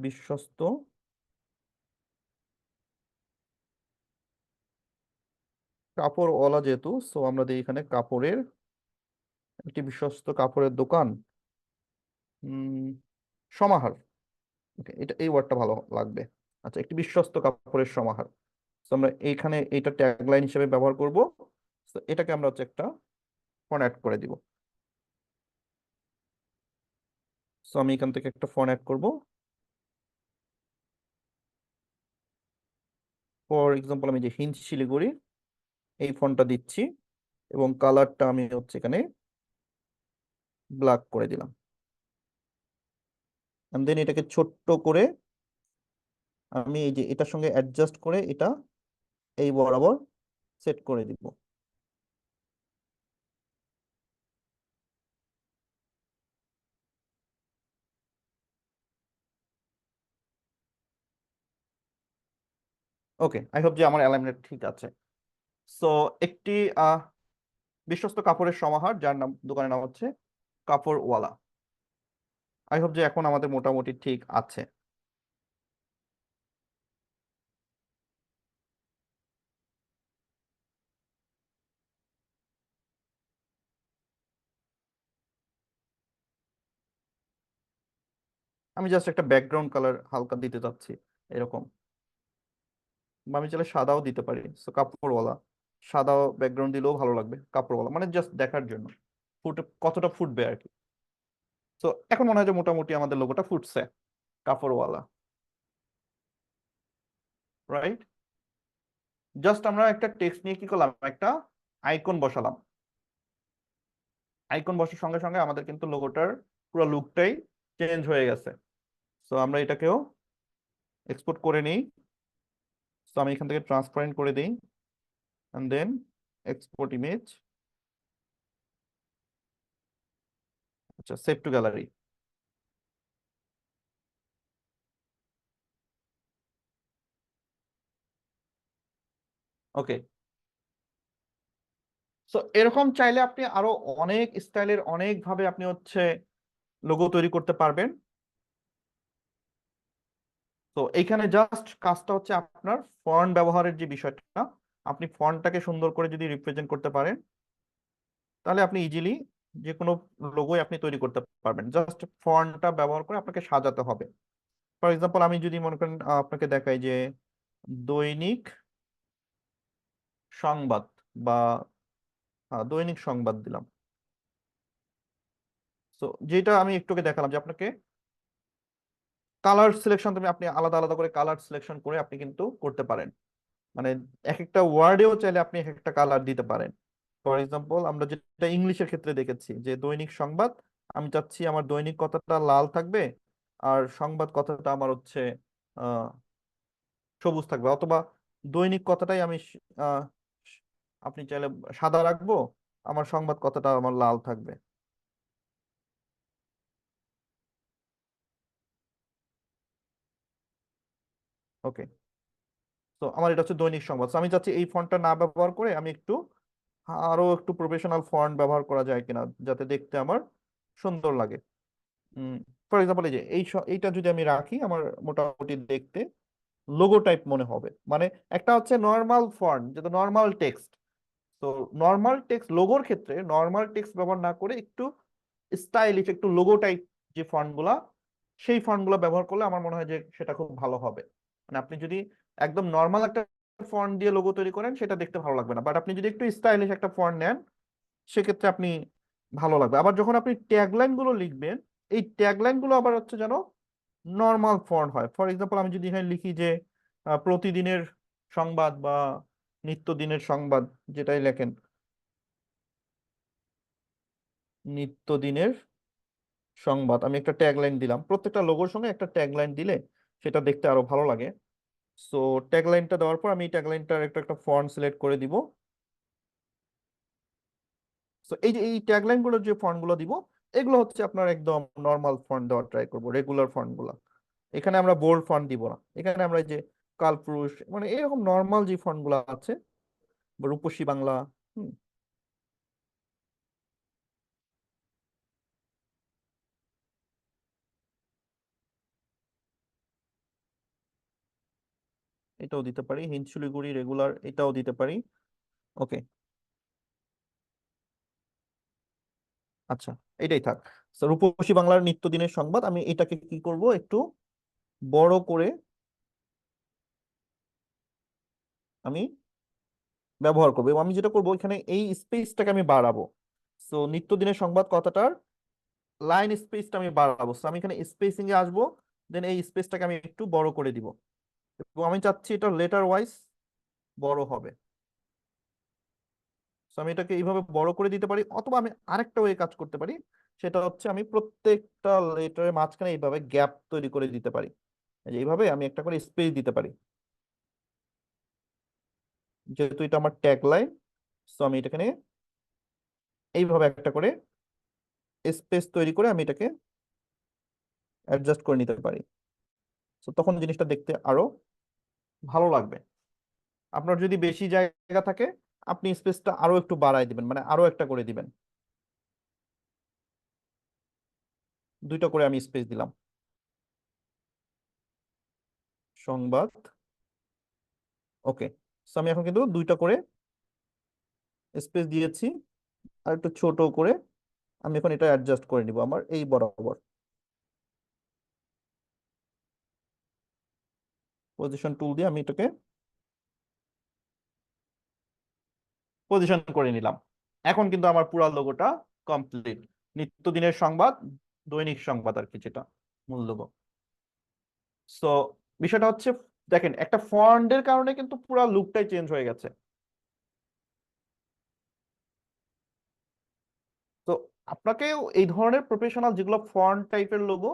বিশ্বস্ত কাপড়ওয়ালা, যেহেতু সো আমরা দিই এখানে কাপড়ের, একটি বিশ্বস্ত কাপড়ের দোকান, উম, সমাহার। Okay, এটা এই ওয়ার্ডটা ভালো লাগবে। আচ্ছা, একটি বিশ্বস্ত কাপড়ের সমাহার। তো আমরা এইখানে এইটা ট্যাগলাইন হিসেবে ব্যবহার করব। তো এটাকে আমরা হচ্ছে একটা ফন্ট অ্যাড করে দিব। সো আমি এখান থেকে একটা ফন্ট অ্যাড করব। ফর এক্সাম্পল আমি যে হিন্দ শিলিগুড়ি এই ফন্টটা দিচ্ছি এবং কালারটা আমি হচ্ছে এখানে ব্ল্যাক করে দিলাম। দেন এটাকে ছোট্ট করে আমি এই যে এটার সঙ্গে অ্যাডজাস্ট করে এটা এই বরাবর সেট করে দিব। ওকে, আই হোপ যে আমার অ্যালাইনমেন্ট ঠিক আছে। সো একটি আহ বিশ্বস্ত কাপড়ের সমাহার যার নাম, দোকানের নাম হচ্ছে কাপড়ওয়ালা। আই হোপ যে এখন আমাদের মোটামুটি ঠিক আছে। আমি জাস্ট একটা ব্যাকগ্রাউন্ড কালার হালকা দিতে চাচ্ছি এরকম, বা আমি চাইলে সাদাও দিতে পারি। সো কাপড়ওয়ালা, সাদা ব্যাকগ্রাউন্ড দিলেও ভালো লাগবে। কাপড়ওয়ালা মানে জাস্ট দেখার জন্য ফুটে কতটা ফুটবে আর কি। তো এখন মনে হয় যে মোটামুটি আমাদের লোগোটা ফুটছে, কাপড়ওয়ালা, রাইট? জাস্ট আমরা একটা টেক্সট নিয়ে কি করলাম, একটা আইকন বসালাম। আইকন বসার সঙ্গে সঙ্গে আমাদের কিন্তু লোগোটার পুরো লুকটাই চেঞ্জ হয়ে গেছে। সো আমরা এটাকেও এক্সপোর্ট করে নিই। সো আমি এখান থেকে ট্রান্সপারেন্ট করে দিই, এন্ড দেন এক্সপোর্ট ইমেজ। আচ্ছা, save to gallery. Okay, so এরকম চাইলে আপনি আরো অনেক স্টাইলের অনেক ভাবে আপনি হচ্ছে লোগো তৈরি করতে পারবেন। তো এইখানে জাস্ট কাজটা হচ্ছে আপনার ফন্ট ব্যবহারের যে বিষয়টা, আপনি ফন্টটাকে সুন্দর করে যদি রিপ্রেজেন্ট করতে পারেন তাহলে আপনি ইজিলি যে কোনো লোগোই আপনি তৈরি করতে পারবেন। জাস্ট ফন্টটা ব্যবহার করে আপনাকে সাজাতে হবে। ফর এক্সাম্পল আমি যদি মনে করেন আপনাকে দেখাই যে দৈনিক সংবাদ, বা দৈনিক সংবাদ দিলাম। তো যেটা আমি একটুকে দেখালাম যে আপনাকে কালার সিলেকশন, তুমি আপনি আলাদা আলাদা করে কালার সিলেকশন করে আপনি কিন্তু করতে পারেন। মানে এক একটা ওয়ার্ডেও চাইলে আপনি এক একটা কালার দিতে পারেন। ফর এক্সাম্পল আমরা যেটা ইংলিশের ক্ষেত্রে দেখেছি যে দৈনিক সংবাদ, আমি চাচ্ছি আমার দৈনিক কথাটা লাল থাকবে আর সংবাদ কথাটা আমার হচ্ছে আহ সবুজ থাকবে, অথবা দৈনিক কথাটাই আমি আহ আপনি চাইলে সাদা রাখবো, আমার সংবাদ কথাটা আমার লাল থাকবে। ওকে, তো আমার এটা হচ্ছে দৈনিক সংবাদ। So আমি চাচ্ছি এই ফন্টটা না ব্যবহার করে আমি একটু আরো একটু প্রফেশনাল ফন্ট ব্যবহার করা যায় কিনা যাতে দেখতে আমার সুন্দর লাগে। ফর এক্সাম্পল এই যে এইটা যদি আমি রাখি আমার মোটামুটি দেখতে লোগো টাইপ মনে হবে। মানে একটা হচ্ছে নর্মাল ফন্ট যেটা নর্মাল টেক্সট। তো নর্মাল টেক্সট লোগোর ক্ষেত্রে নর্মাল টেক্সট ব্যবহার না করে একটু স্টাইলিশ একটু লোগো টাইপ যে ফন্ট গুলা, সেই ফন্ট গুলা ব্যবহার করলে আমার মনে হয় যে সেটা খুব ভালো হবে। মানে আপনি যদি একদম নর্মাল একটা ফন্ট দিয়ে লোগো তৈরি করেন সেটা দেখতে ভালো লাগবে না, বাট আপনি যদি একটু স্টাইলিশ একটা ফন্ট নেন সেক্ষেত্রে আপনি ভালো লাগবে। আবার যখন আপনি ট্যাগলাইন গুলো লিখবেন, এই ট্যাগলাইন গুলো আবার হচ্ছে যেন নর্মাল ফন্ট হয়। ফর এক্সাম্পল আমি যদি এখানে লিখি যে প্রতিদিনের সংবাদ বা নিত্যদিনের সংবাদ, যেটাই লেখেন নিত্যদিনের সংবাদ, আমি একটা ট্যাগলাইন দিলাম। প্রত্যেকটা লোগোর সঙ্গে একটা ট্যাগলাইন দিলে সেটা দেখতে আরো ভালো লাগে। সো ট্যাগলাইনটা দেওয়ার পর আমি ট্যাগলাইনটার একটা একটা ফন্ট সিলেক্ট করে দিব। সো এই যে এই ট্যাগলাইন গুলোর যে ফন্ট গুলো দিব, এগুলো হচ্ছে আপনার একদম নর্মাল ফন্ট দেওয়ার ট্রাই করবো, রেগুলার ফন্ট গুলো। এখানে আমরা বোল্ড ফন্ট দিব না, এখানে আমরা এই যে কালপুরুষ মানে এরকম নর্মাল যে ফন্ট গুলো আছে, বা রূপসী বাংলা, হুম, এটাও দিতে পারি। হিন্দ শিলিগুড়ি রেগুলার এটাও দিতে পারি। ওকে, আচ্ছা, এটাই থাক। So, রূপসী বাংলার নিত্যদিনের সংবাদ, আমি এটাকে কি করব একটু বড় করে আমি ব্যবহার করবো, এবং আমি যেটা করবো এখানে এই স্পেসটাকে আমি বাড়াবো। সো নিত্যদিনের সংবাদ কথাটার লাইন স্পেসটা আমি বাড়াবো। সো আমি এখানে স্পেসিং এ আসবো, দেন এই স্পেসটাকে আমি একটু বড় করে দিব, এবং আমি চাচ্ছি এটা লেটার ওয়াইজ বড় হবে। তো আমি এটাকে এইভাবে বড় করে দিতে পারি, অথবা আমি আরেকটা ওয়ে কাজ করতে পারি। সেটা হচ্ছে আমি প্রত্যেকটা লেটারের মাঝখানে এইভাবে গ্যাপ তৈরি করে দিতে পারি। এই যে এইভাবে আমি একটা করে স্পেস দিতে পারি। যেহেতু এটা আমার ট্যাগ লাইন, তো আমি এটাখানে এইভাবে একটা করে স্পেস তৈরি করে আমি এটাকে অ্যাডজাস্ট করে নিতে পারি। তো তখন জিনিসটা দেখতে আরো ভালো লাগবে। আপনার যদি বেশি জায়গা থাকে, আপনি স্পেসটা আরো একটু বাড়ায় দিবেন, মানে আরো একটা করে দিবেন। দুইটা করে আমি স্পেস দিলাম। সংবাদ, ওকে। তো আমি এখন কিন্তু দুইটা করে স্পেস দিয়েছি। আর একটু ছোট করে আমি এখন এটা অ্যাডজাস্ট করে নিব আমার এই বরাবর। পজিশন টুল দিয়ে আমি এটাকে পজিশন করে নিলাম। এখন কিন্তু আমার পুরো লোগোটা কমপ্লিট। নিত্যদিনের সংবাদ, দৈনিক সংবাদ আর কি, যেটা মূল লোগো। সো বিষয়টা হচ্ছে, দেখেন একটা ফন্টের কারণে কিন্তু পুরো লুকটাই চেঞ্জ হয়ে গেছে। তো আপনাকেও এই ধরনের প্রফেশনাল যেগুলো ফন্ট টাইপের লোগো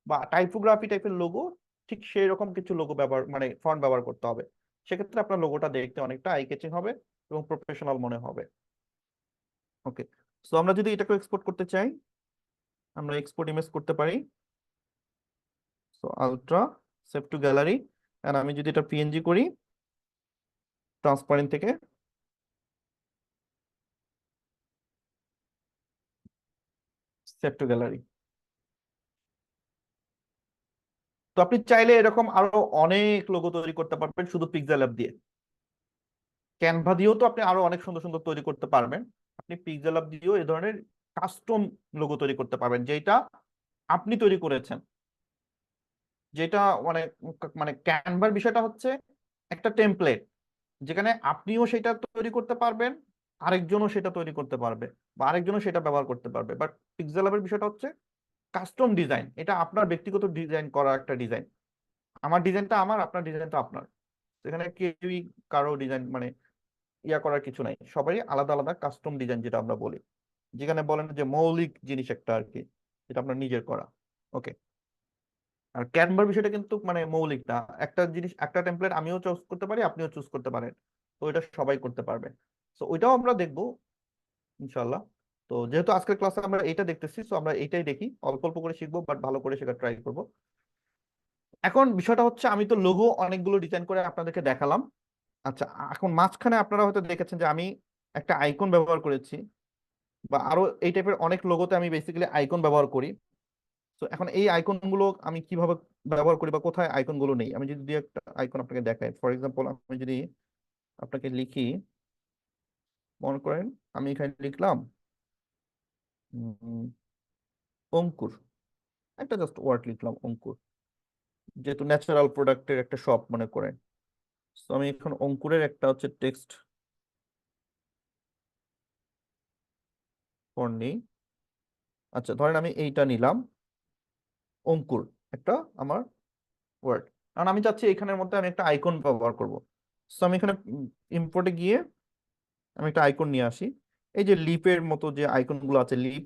বা টাইপোগ্রাফি টাইপের লোগো, ঠিক সেই রকম কিছু লোগো ব্যবহার, মানে ফন্ট ব্যবহার করতে হবে। সেক্ষেত্রে আপনার লোগোটা দেখতে অনেকটা আই ক্যাচিং হবে এবং প্রফেশনাল মনে হবে। ওকে। সো আমরা যদি এটাকে এক্সপোর্ট করতে চাই, আমরা এক্সপোর্ট ইমেজ করতে পারি। So ultra, save to gallery. আর আমি যদি এটা পিএনজি করি, ট্রান্সপারেন্ট থেকে সেভ টু গ্যালারি। তো আপনি চাইলে এরকম আরো অনেক লোগো তৈরি করতে পারবেন শুধু পিক্সেল অ্যাপ দিয়ে। ক্যানভা দিয়েও তো আপনি আরো অনেক সুন্দর সুন্দর তৈরি করতে পারবেন। আপনি পিক্সেল অ্যাপ দিয়েও এই ধরনের কাস্টম লোগো তৈরি করতে পারবেন, যেটা আপনি তৈরি করেছেন। যেটা মানে মানে ক্যানভার বিষয়টা হচ্ছে একটা টেমপ্লেট, যেখানে আপনিও সেটা তৈরি করতে পারবেন, আরেকজনও সেটা তৈরি করতে পারবে, বা আরেকজনও সেটা ব্যবহার করতে পারবে। বাট পিক্সেল অ্যাপের বিষয়টা হচ্ছে কাস্টম ডিজাইন, এটা আপনার ব্যক্তিগত ডিজাইন করা একটা ডিজাইন। আমার ডিজাইনটা আমার, আপনার ডিজাইনটা আপনার। এখানে কেউই কারো ডিজাইন মানে ইয়া করার কিছু নাই, সবারই আলাদা আলাদা কাস্টম ডিজাইন যেটা আমরা বলি, যেখানে বলেন যে মৌলিক জিনিস একটা আর কি, যেটা আপনার নিজের করা। ওকে। আর ক্যানভার বিষয়টা কিন্তু মানে মৌলিক না, একটা জিনিস, একটা টেমপ্লেট আমিও চুজ করতে পারি, আপনিও চুজ করতে পারেন। তো এটা সবাই করতে পারবে। তো ওইটাও আমরা দেখবো ইনশাল্লাহ। তো যেহেতু আজকের ক্লাসে আমরা এইটা দেখতেছি, তো আমরা এইটাই দেখি, অল্প অল্প করে শিখবো, বাট ভালো করে শেখার ট্রাই করবো। এখন বিষয়টা হচ্ছে, আমি তো লোগো অনেকগুলো ডিজাইন করে আপনাদেরকে দেখালাম। আচ্ছা, এখন মাঝখানে আপনারা হয়তো দেখেছেন যে আমি একটা আইকন ব্যবহার করেছি, বা আরো এই টাইপের অনেক লোগোতে আমি বেসিক্যালি আইকন ব্যবহার করি। তো এখন এই আইকন গুলো আমি কিভাবে ব্যবহার করি, বা কোথায় আইকন গুলো নেই, আমি যদি দুই একটা আইকন আপনাকে দেখাই। ফর এক্সাম্পল, আমি যদি আপনাকে লিখি, মনে করেন আমি এখানে লিখলাম উম, অঙ্কুর, একটা জাস্ট ওয়ার্ড লিখলাম অঙ্কুর, যেহেতু ন্যাচারাল প্রোডাক্টের একটা শপ মনে করেন। তো আমি এখন অঙ্কুরের একটা হচ্ছে টেক্সট ফন্ট নিই। আচ্ছা, ধরেন আমি এইটা নিলাম, অঙ্কুর, একটা আমার ওয়ার্ড। কারণ আমি চাচ্ছি এখানের মধ্যে আমি একটা আইকন ব্যবহার করব। তো আমি এখানে ইম্পোর্টে গিয়ে আমি একটা আইকন নিয়ে আসি। এই যে লিপের মতো যে আইকন গুলো আছে, লিপ,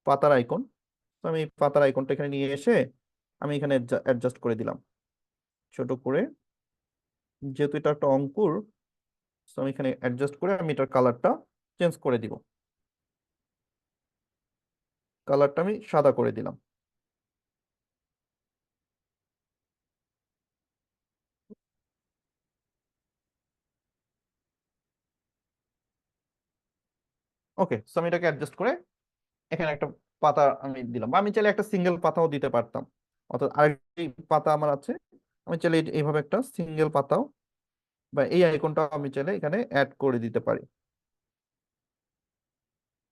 পাতার আইকন। তো আমি এই পাতার আইকনটা এখানে নিয়ে এসে আমি এখানে অ্যাডজাস্ট করে দিলাম ছোট করে। যেহেতু এটা একটা অঙ্কুর, তো আমি এখানে অ্যাডজাস্ট করে আমি এটার কালারটা চেঞ্জ করে দিব। কালারটা আমি সাদা করে দিলাম। ওকে। তো আমি এটাকে অ্যাডজাস্ট করে এখানে একটা পাতা আমি দিলাম, বা আমি চাইলে একটা সিঙ্গেল পাতাও দিতে পারতাম। অর্থাৎ আরেকটি পাতা আমার আছে, আমি চাইলে এইভাবে একটা সিঙ্গেল পাতাও, বা এই আইকনটা আমি চাইলে এখানে অ্যাড করে দিতে পারি।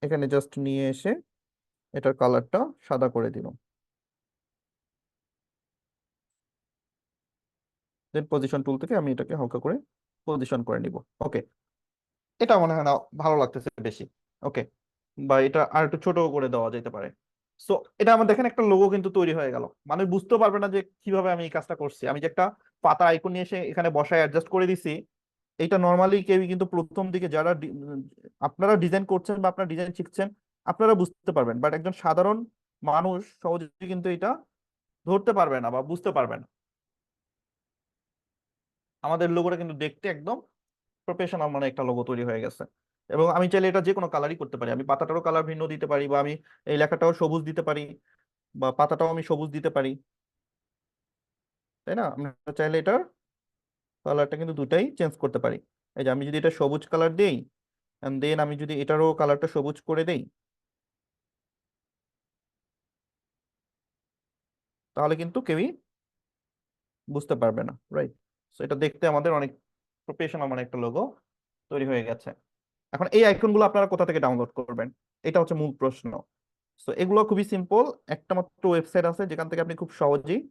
এখানে জাস্ট নিয়ে এসে এটার কালারটা সাদা করে দিলাম। দেন পজিশন টুল থেকে আমি এটাকে হালকা করে পজিশন করে নিব। ওকে। এটা মনে হয় না ভালো লাগতেছে বেশি। ওকে। বা এটা আর একটু ছোট করে দেওয়া যেতে পারে। সো এটা আমার দেখেন একটা লোগো কিন্তু তৈরি হয়ে গেল। মানুষ বুঝতে পারবে না যে কিভাবে আমি এই কাজটা করছি। আমি যে একটা পাতা আইকন নিয়ে এসে এখানে বসায় অ্যাডজাস্ট করে দিছি, এইটা নর্মালি কেউই কিন্তু প্রথম দিকে যারা আপনারা ডিজাইন করছেন বা আপনারা ডিজাইন শিখছেন আপনারা বুঝতে পারবেন, বাট একজন সাধারণ মানুষ সহজে কিন্তু এটা ধরতে পারবে না বা বুঝতে পারবে না। আমাদের লোগোটা কিন্তু দেখতে একদম প্রফেশনাল মানে একটা লোগো তৈরি হয়ে গেছে। এবং আমি চাইলে এটা যে কোনো কালারই করতে পারি, আমি পাতাটারও কালার ভিন্ন দিতে পারি, বা আমি এই লেখাটাও সবুজ দিতে পারি, বা পাতাটাও আমি সবুজ দিতে পারি, তাই না? আমরা চাইলে এটার কালারটা কিন্তু দুটাই চেঞ্জ করতে পারি। এই যে আমি যদি এটা সবুজ কালার দেই, এন্ড দেন আমি যদি এটারও কালারটা সবুজ করে দেই, তাহলে কিন্তু কেউই বুঝতে পারবে না, রাইট? সো এটা দেখতে আমাদের অনেক প্রফেশনাল মানে একটা লোগো তৈরি হয়ে গেছে। এখন এই আইকনগুলো আপনারা কোথা থেকে ডাউনলোড করবেন, এটা হচ্ছে মূল প্রশ্ন। সো এগুলো খুবই সিম্পল, একটা মাত্র ওয়েবসাইট আছে যেখান থেকে আপনি খুব সহজেই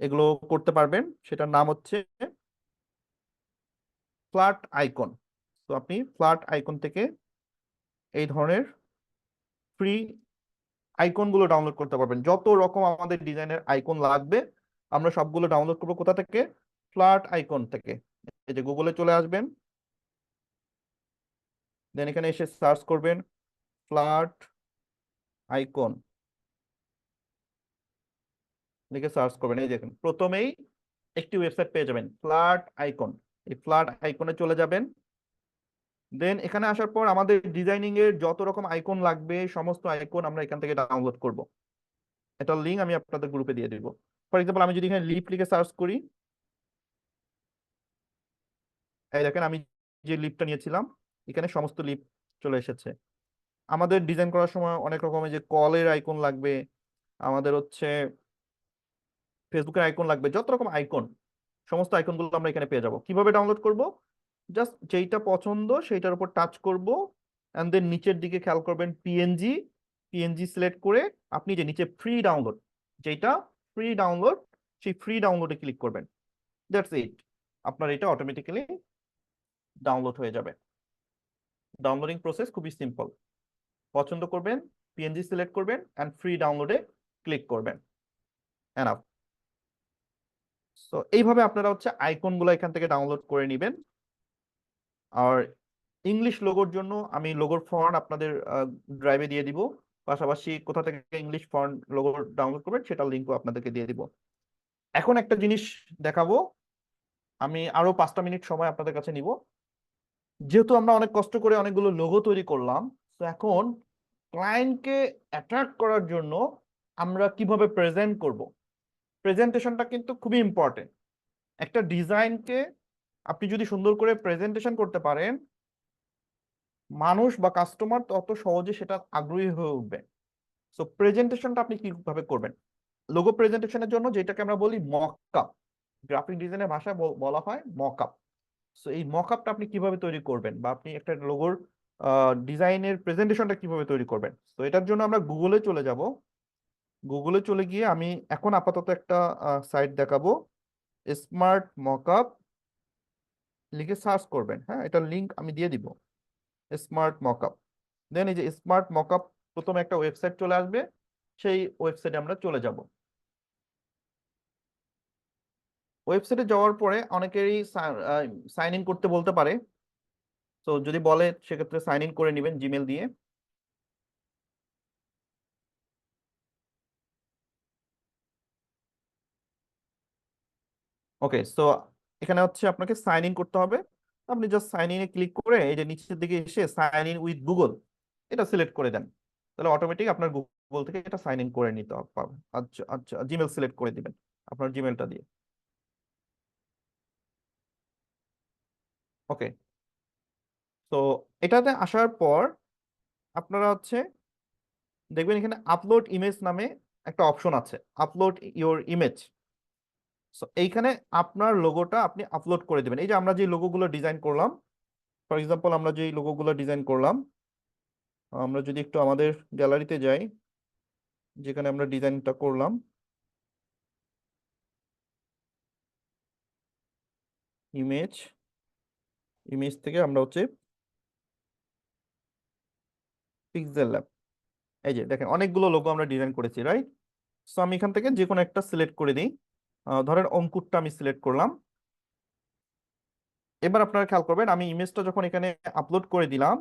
এগুলো করতে পারবেন, সেটার নাম হচ্ছে ফ্ল্যাট আইকন। তো আপনি ফ্ল্যাট আইকন থেকে এই ধরনের ফ্রি আইকনগুলো ডাউনলোড করতে পারবেন। যত রকম আমাদের ডিজাইনের আইকন লাগবে আমরা সবগুলো ডাউনলোড করবো কোথা থেকে? ফ্ল্যাট আইকন থেকে। এই যে গুগলে চলে আসবেন, দেন এখানে এসে সার্চ করবেন ফ্ল্যাট আইকন, লিখে সার্চ করবেন। এই দেখুন প্রথমেই একটি ওয়েবসাইট পেয়ে যাবেন ফ্ল্যাট আইকন। এই ফ্ল্যাট আইকনে চলে যাবেন, দেন এখানে আসার পর আমাদের ডিজাইনিং এর যত রকম আইকন লাগবে সমস্ত আইকন আমরা এখান থেকে ডাউনলোড করব। এটার লিঙ্ক আমি আপনাদের গ্রুপে দিয়ে দিব। ফর এক্সাম্পল আমি যদি এখানে লিপ লিখে সার্চ করি, এই দেখেন আমি যে লিপটা নিয়েছিলাম এখানে সমস্ত লিপ চলে এসেছে। আমাদের ডিজাইন করার সময় অনেক রকমের যে কলের আইকন লাগবে, আমাদের হচ্ছে ফেসবুকের আইকন লাগবে, যত রকম আইকন সমস্ত আইকনগুলো আমরা এখানে পেয়ে যাব। কিভাবে ডাউনলোড করব? জাস্ট যেইটা পছন্দ সেইটার উপর টাচ করব, এন্ড দেন নিচের দিকে খেয়াল করবেন পিএনজি, পিএনজি সিলেক্ট করে আপনি যে নিচে ফ্রি ডাউনলোড, যেটা ফ্রি ডাউনলোড, সেই ফ্রি ডাউনলোডে ক্লিক করবেন। দ্যাটস ইট, আপনার এটা অটোমেটিক্যালি ডাউনলোড হয়ে যাবে। ডাউনলোডিং প্রসেস খুবই সিম্পল। পছন্দ করবেন, পিএনজি সিলেক্ট করবেন এন্ড ফ্রি ডাউনলোডে ক্লিক করবেন, এনাফ। সো এইভাবে আপনারা হচ্ছে আইকনগুলো এখান থেকে ডাউনলোড করে নেবেন। আর ইংলিশ লোগোর জন্য আমি লোগোর ফন্ট আপনাদের ড্রাইভে দিয়ে দিব, পাশাপাশি কোথা থেকে ইংলিশ ফন্ট লোগো ডাউনলোড করবেন সেটার লিঙ্কও আপনাদেরকে দিয়ে দিব। এখন একটা জিনিস দেখাবো, আমি আরো 5টা মিনিট সময় আপনাদের কাছে নিব। যেহেতু আমরা অনেক কষ্ট করে অনেকগুলো লোগো তৈরি করলাম, তো এখন ক্লায়েন্টকে অ্যাট্রাক্ট করার জন্য আমরা কিভাবে প্রেজেন্ট করব, প্রেজেন্টেশনটা কিন্তু খুবই ইম্পর্টেন্ট। একটা ডিজাইনকে আপনি যদি সুন্দর করে প্রেজেন্টেশন করতে পারেন, মানুষ বা কাস্টমার তত সহজে সেটা আগ্রহী হয়ে উঠবে। সো প্রেজেন্টেশনটা আপনি কিভাবে করবেন? লোগো প্রেজেন্টেশনের জন্য যেটাকে আমরা বলি মকআপ, গ্রাফিক ডিজাইনের ভাষায় বলা হয় মকআপ। সো এই মকআপটা আপনি কিভাবে তৈরি করবেন, বা আপনি একটা লোগোর ডিজাইনের প্রেজেন্টেশনটা কিভাবে তৈরি করবেন? তো এটার জন্য আমরা গুগলে চলে যাব। গুগলে চলে গিয়ে আমি এখন আপাতত একটা সাইট দেখাবো, স্মার্ট মকআপ লিখে সার্চ করবেন। হ্যাঁ, এটার লিংক আমি দিয়ে দিব, স্মার্ট মকআপ। দেন এই যে স্মার্ট মকআপ, প্রথমে একটা ওয়েবসাইট চলে আসবে, সেই ওয়েবসাইটে আমরা চলে যাব। ওয়েবসাইটে যাওয়ার পরে অনেকেরই সাইন ইন করতে বলতে পারে। তো যদি বলে সেক্ষেত্রে সাইন ইন করে নেবেন জিমেল দিয়ে। ওকে, সো এখানে হচ্ছে আপনাকে সাইন ইন করতে হবে। আপনি জাস্ট সাইন ইনে ক্লিক করে এই যে নিচের দিকে এসে সাইন ইন উইথ গুগল এটা সিলেক্ট করে দেন, তাহলে অটোমেটিক আপনার গুগল থেকে এটা সাইন ইন করে নিতে পারবেন। আচ্ছা আচ্ছা, জিমেল সিলেক্ট করে দিবেন আপনার জিমেলটা দিয়ে। ওকে, তো এটাতে আসার পর আপনারা হচ্ছে দেখবেন এখানে আপলোড ইমেজ নামে একটা অপশন আছে, আপলোড ইওর ইমেজ। সো এইখানে আপনার লোগোটা আপনি আপলোড করে দেবেন। এই যে আমরা যে লোগোগুলো ডিজাইন করলাম, ফর এক্সাম্পল আমরা যে লোগোগুলো ডিজাইন করলাম, আমরা যদি একটু আমাদের গ্যালারিতে যাই যেখানে আমরা ডিজাইনটা করলাম, ইমেজ, ইমেজ থেকে আমরা হচ্ছে পিক্সেল ল্যাব, এই যে দেখেন অনেকগুলো লোগো আমরা ডিজাইন করেছি, রাইট? সো আমি এখান থেকে যে কোনো একটা সিলেক্ট করে দিই। ধরেন অঙ্কুরটা আমি সিলেক্ট করলাম। এবার আপনারা খেয়াল করবেন, আমি ইমেজটা যখন এখানে আপলোড করে দিলাম,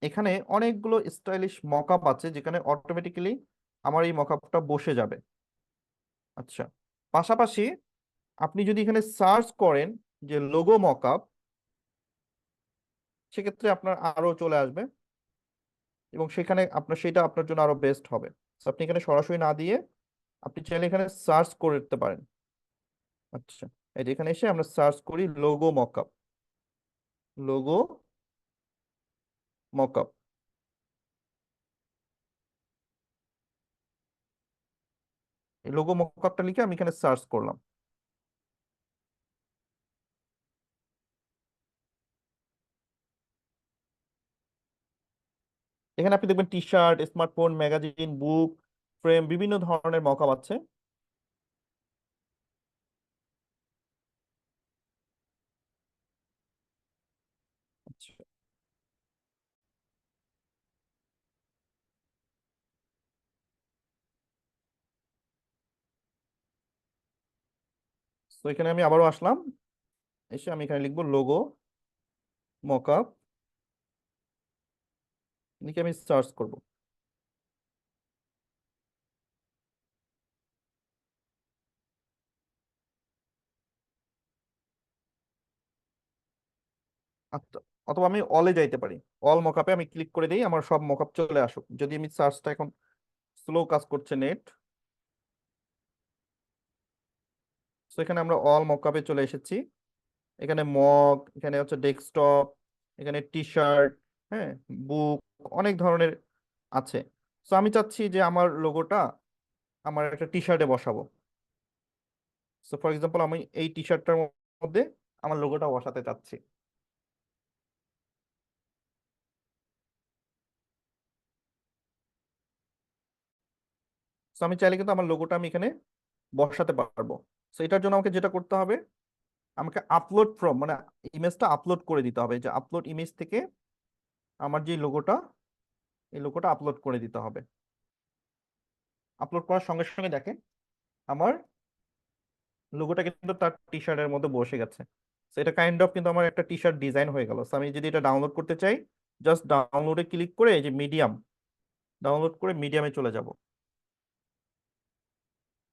এখানে অনেকগুলো স্টাইলিশ মকআপ আছে যেখানে অটোমেটিক্যালি আমার এই মকআপটা বসে যাবে। আচ্ছা, পাশাপাশি আপনি যদি এখানে সার্চ করেন যে লোগো মকআপ, সেক্ষেত্রে আপনার আরো চলে আসবে এবং সেখানে আপনার সেটা আপনার জন্য আরো বেস্ট হবে। So, আপনি এখানে সরাসরি না দিয়ে আপনি চাইলে এখানে সার্চ করতে পারেন। আচ্ছা, এই যে এখানে এসে আমরা সার্চ করি লোগো মকআপ, লোগো মকআপ। এই লোগো মকআপটা লিখে আমি এখানে সার্চ করলাম। এখানে আপনি দেখবেন টি শার্ট, স্মার্টফোন, ম্যাগাজিন, বুক, ফ্রেম, বিভিন্ন ধরনের মকআপ আছে। আচ্ছা, তো এখানে আমি আবারও আসলাম, এসে আমি এখানে লিখবো লোগো মকআপ, লিখে আমি সার্চ করব। আচ্ছা, অথবা আমি অলে যাইতে পারি, অল মকআপে আমি ক্লিক করে দিই, আমার সব মকআপ চলে আসুক। যদি আমি সার্চটা এখন স্লো কাজ করছে নেট, তো এখানে আমরা অল মকআপে চলে এসেছি। এখানে মগ, এখানে হচ্ছে ডেস্কটপ, এখানে টি শার্ট, হ্যাঁ, বুক, অনেক ধরনের আছে। তো আমি চাচ্ছি যে আমার লোগোটা আমার একটা টি শার্টে বসাবো। সো ফর এক্সাম্পল আমি এই টি শার্টটার মধ্যে আমার লোগোটা বসাতে চাচ্ছি। সো আমি চাইলে কিন্তু আমার লোগোটা আমি এখানে বসাতে পারবো। সো এটার জন্য আমাকে যেটা করতে হবে, আমাকে আপলোড ফ্রম মানে ইমেজটা আপলোড করে দিতে হবে, যে আপলোড ইমেজ থেকে আমার যে লোগোটা, এই লোগোটা আপলোড করে দিতে হবে। আপলোড করার সঙ্গে সঙ্গে দেখেন আমার লোগোটা কিন্তু তার টি শার্টের মধ্যে বসে গেছে। তো এটা কাইন্ড অফ কিন্তু আমার একটা টি শার্ট ডিজাইন হয়ে গেল। তো আমি যদি এটা ডাউনলোড করতে চাই, জাস্ট ডাউনলোডে ক্লিক করে এই যে মিডিয়াম, ডাউনলোড করে মিডিয়ামে চলে যাব,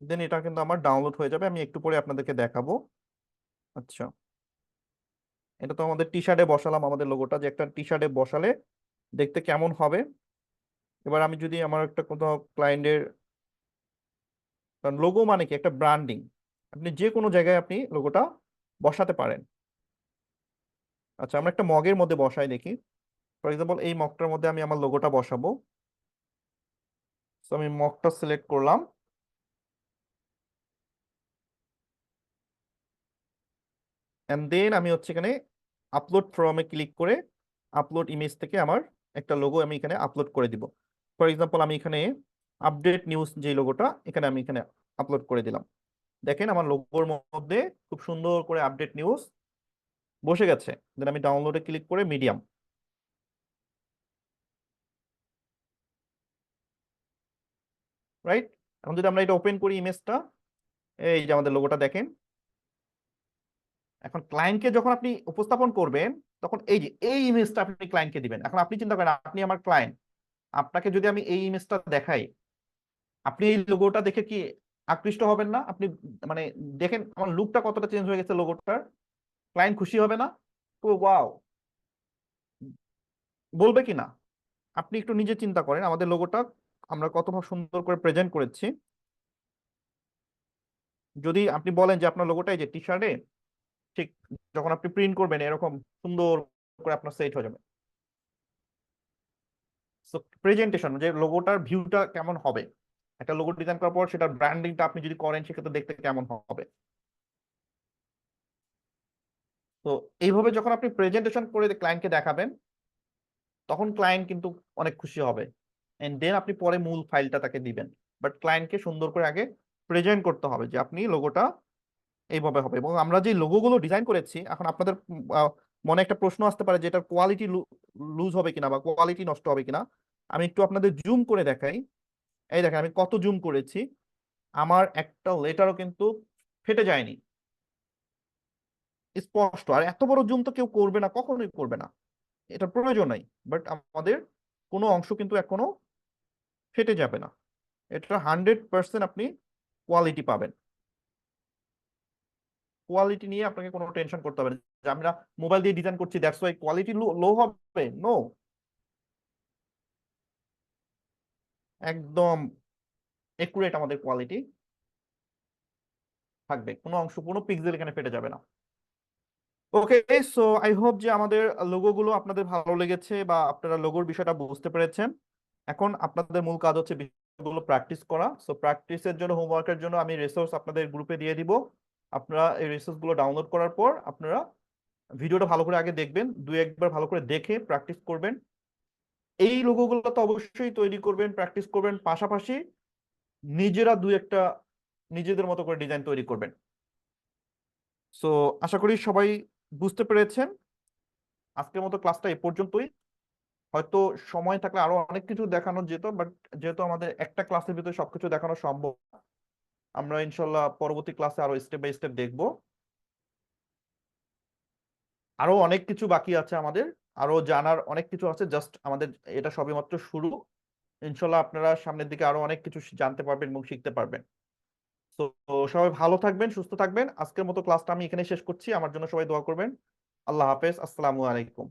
দেন এটা কিন্তু আমার ডাউনলোড হয়ে যাবে। আমি একটু পরে আপনাদেরকে দেখাবো। আচ্ছা, এটা তো আমাদের টি শার্টে বসালাম, আমাদের লোগোটা যে একটা টি শার্টে বসালে দেখতে কেমন হবে। এবার আমি যদি আমার একটা কোথাও ক্লায়েন্টের, কারণ লোগো মানে কি একটা ব্র্যান্ডিং, আপনি যে কোনো জায়গায় আপনি লোগোটা বসাতে পারেন। আচ্ছা, আমরা একটা মগের মধ্যে বসাই দেখি। ফর এক্সাম্পল এই মগটার মধ্যে আমি আমার লোগোটা বসাবো। তো আমি মগটা সিলেক্ট করলাম, এন্ড দেন আমি হচ্ছে এখানে আপলোড ফ্রমে ক্লিক করে আপলোড ইমেজ থেকে আমার একটা লোগো আমি এখানে আপলোড করে দিব। ফর এক্সাম্পল আমি এখানে আপডেট নিউজ যে লোগোটা, এখানে আমি এখানে আপলোড করে দিলাম। দেখেন আমার লোগোর মধ্যে খুব সুন্দর করে আপডেট নিউজ বসে গেছে। দেন আমি ডাউনলোডে ক্লিক করে মিডিয়াম, রাইট। এখন যদি আমরা এটা ওপেন করি ইমেজটা, এই যে আমাদের লোগোটা দেখেন। এখন ক্লায়েন্টকে যখন আপনি উপস্থাপন করবেন, তখন এই যে এই ইমেজটা আপনি ক্লায়েন্টকে দিবেন। এখন আপনি চিন্তা করেন, আপনি আমার ক্লায়েন্ট, আপনাকে যদি আমি এই ইমেজটা দেখাই, আপনি এই লোগোটা দেখে কি আকৃষ্ট হবেন না? আপনি মানে দেখেন আমার লুকটা কতটা চেঞ্জ হয়ে গেছে লোগোটার, ক্লায়েন্ট খুশি হবে না? তো ওয়াও বলবে কি না? আপনি একটু নিজে চিন্তা করেন আমাদের লোগোটা আমরা কত সুন্দর করে প্রেজেন্ট করেছি। যদি আপনি বলেন যে আপনার লোগোটা এই যে টি শার্টে, ঠিক যখন আপনি প্রিন্ট করবেন এরকম সুন্দর করে আপনার সেট হয়ে যাবে। সো প্রেজেন্টেশন, যে লোগোটার ভিউটা কেমন হবে, একটা লোগো ডিজাইন করার পর সেটার ব্র্যান্ডিংটা আপনি যদি করেন সেক্ষেত্রে দেখতে কেমন হবে। তো এইভাবে যখন আপনি প্রেজেন্টেশন করে ক্লায়েন্টকে দেখাবেন, তখন ক্লায়েন্ট কিন্তু অনেক খুশি হবে। এন্ড দেন আপনি পরে মূল ফাইলটা তাকে দিবেন। বাট ক্লায়েন্টকে সুন্দর করে আগে প্রেজেন্ট করতে হবে যে আপনি লোগোটা এইভাবে হবে। এবং আমরা যে লোগোগুলো ডিজাইন করেছি, এখন আপনাদের মনে একটা প্রশ্ন আসতে পারে যে এটার কোয়ালিটি লুজ হবে কিনা বা কোয়ালিটি নষ্ট হবে কিনা। আমি একটু আপনাদের জুম করে দেখাই। এই দেখেন আমি কত জুম করেছি, আমার একটা লেটারও কিন্তু ফেটে যায়নি। স্পষ্ট। আর এত বড় জুম তো কেউ করবে না, কখনোই করবে না, এটা প্রয়োজন নাই। বাট আমাদের কোনো অংশ কিন্তু এখনো ফেটে যাবে না। এটা 100% আপনি কোয়ালিটি পাবেন। কোয়ালিটি নিয়ে আপনাকে কোনো টেনশন করতে হবে না যে আমরা মোবাইল দিয়ে ডিজাইন করছি দ্যাটস ওয়াই কোয়ালিটি লো হবে। নো, একদম একুরেট আমাদের কোয়ালিটি থাকবে, কোনো অংশ কোনো পিক্সেল এখানে ফেটে যাবে না। ওকে, সো আই হোপ যে আমাদের লোগোগুলো আপনাদের ভালো লেগেছে বা আপনারা লোগোর বিষয়টা বুঝতে পেরেছেন। এখন আপনাদের মূল কাজ হচ্ছে বিষয়গুলো প্র্যাকটিস করা। সো প্র্যাকটিসের জন্য, হোমওয়ার্কের জন্য আমি রিসোর্স আপনাদের গ্রুপে দিয়ে দিব। আপনারা এই রিসোর্সগুলো ডাউনলোড করার পর আপনারা ভিডিওটা ভালো করে আগে দেখবেন, দুই একবার ভালো করে দেখে প্র্যাকটিস করবেন। এই লোগোগুলো তো অবশ্যই তৈরি করবেন, প্র্যাকটিস করবেন, পাশাপাশি নিজেরা দুই একটা নিজেদের মতো করে ডিজাইন তৈরি করবেন। সো আশা করি সবাই বুঝতে পেরেছেন। আজকের মতো ক্লাসটা এ পর্যন্তই। হয়তো সময় থাকলে আরো অনেক কিছু দেখানো যেত, বাট যেহেতু আমাদের একটা ক্লাসের ভিতরে সবকিছু দেখানো সম্ভব, আমরা ইনশাল্লাহ পরবর্তী ক্লাসে আরো স্টেপ বাই স্টেপ দেখবো। আরো অনেক কিছু বাকি আছে আমাদের, আরো জানার অনেক কিছু আছে, জাস্ট আমাদের এটা সবেমাত্র শুরু। ইনশাল্লাহ আপনারা সামনের দিকে আরো অনেক কিছু জানতে পারবেন এবং শিখতে পারবেন। তো সবাই ভালো থাকবেন, সুস্থ থাকবেন। আজকের মতো ক্লাসটা আমি এখানে শেষ করছি। আমার জন্য সবাই দোয়া করবেন। আল্লাহ হাফেজ, আসসালামু আলাইকুম।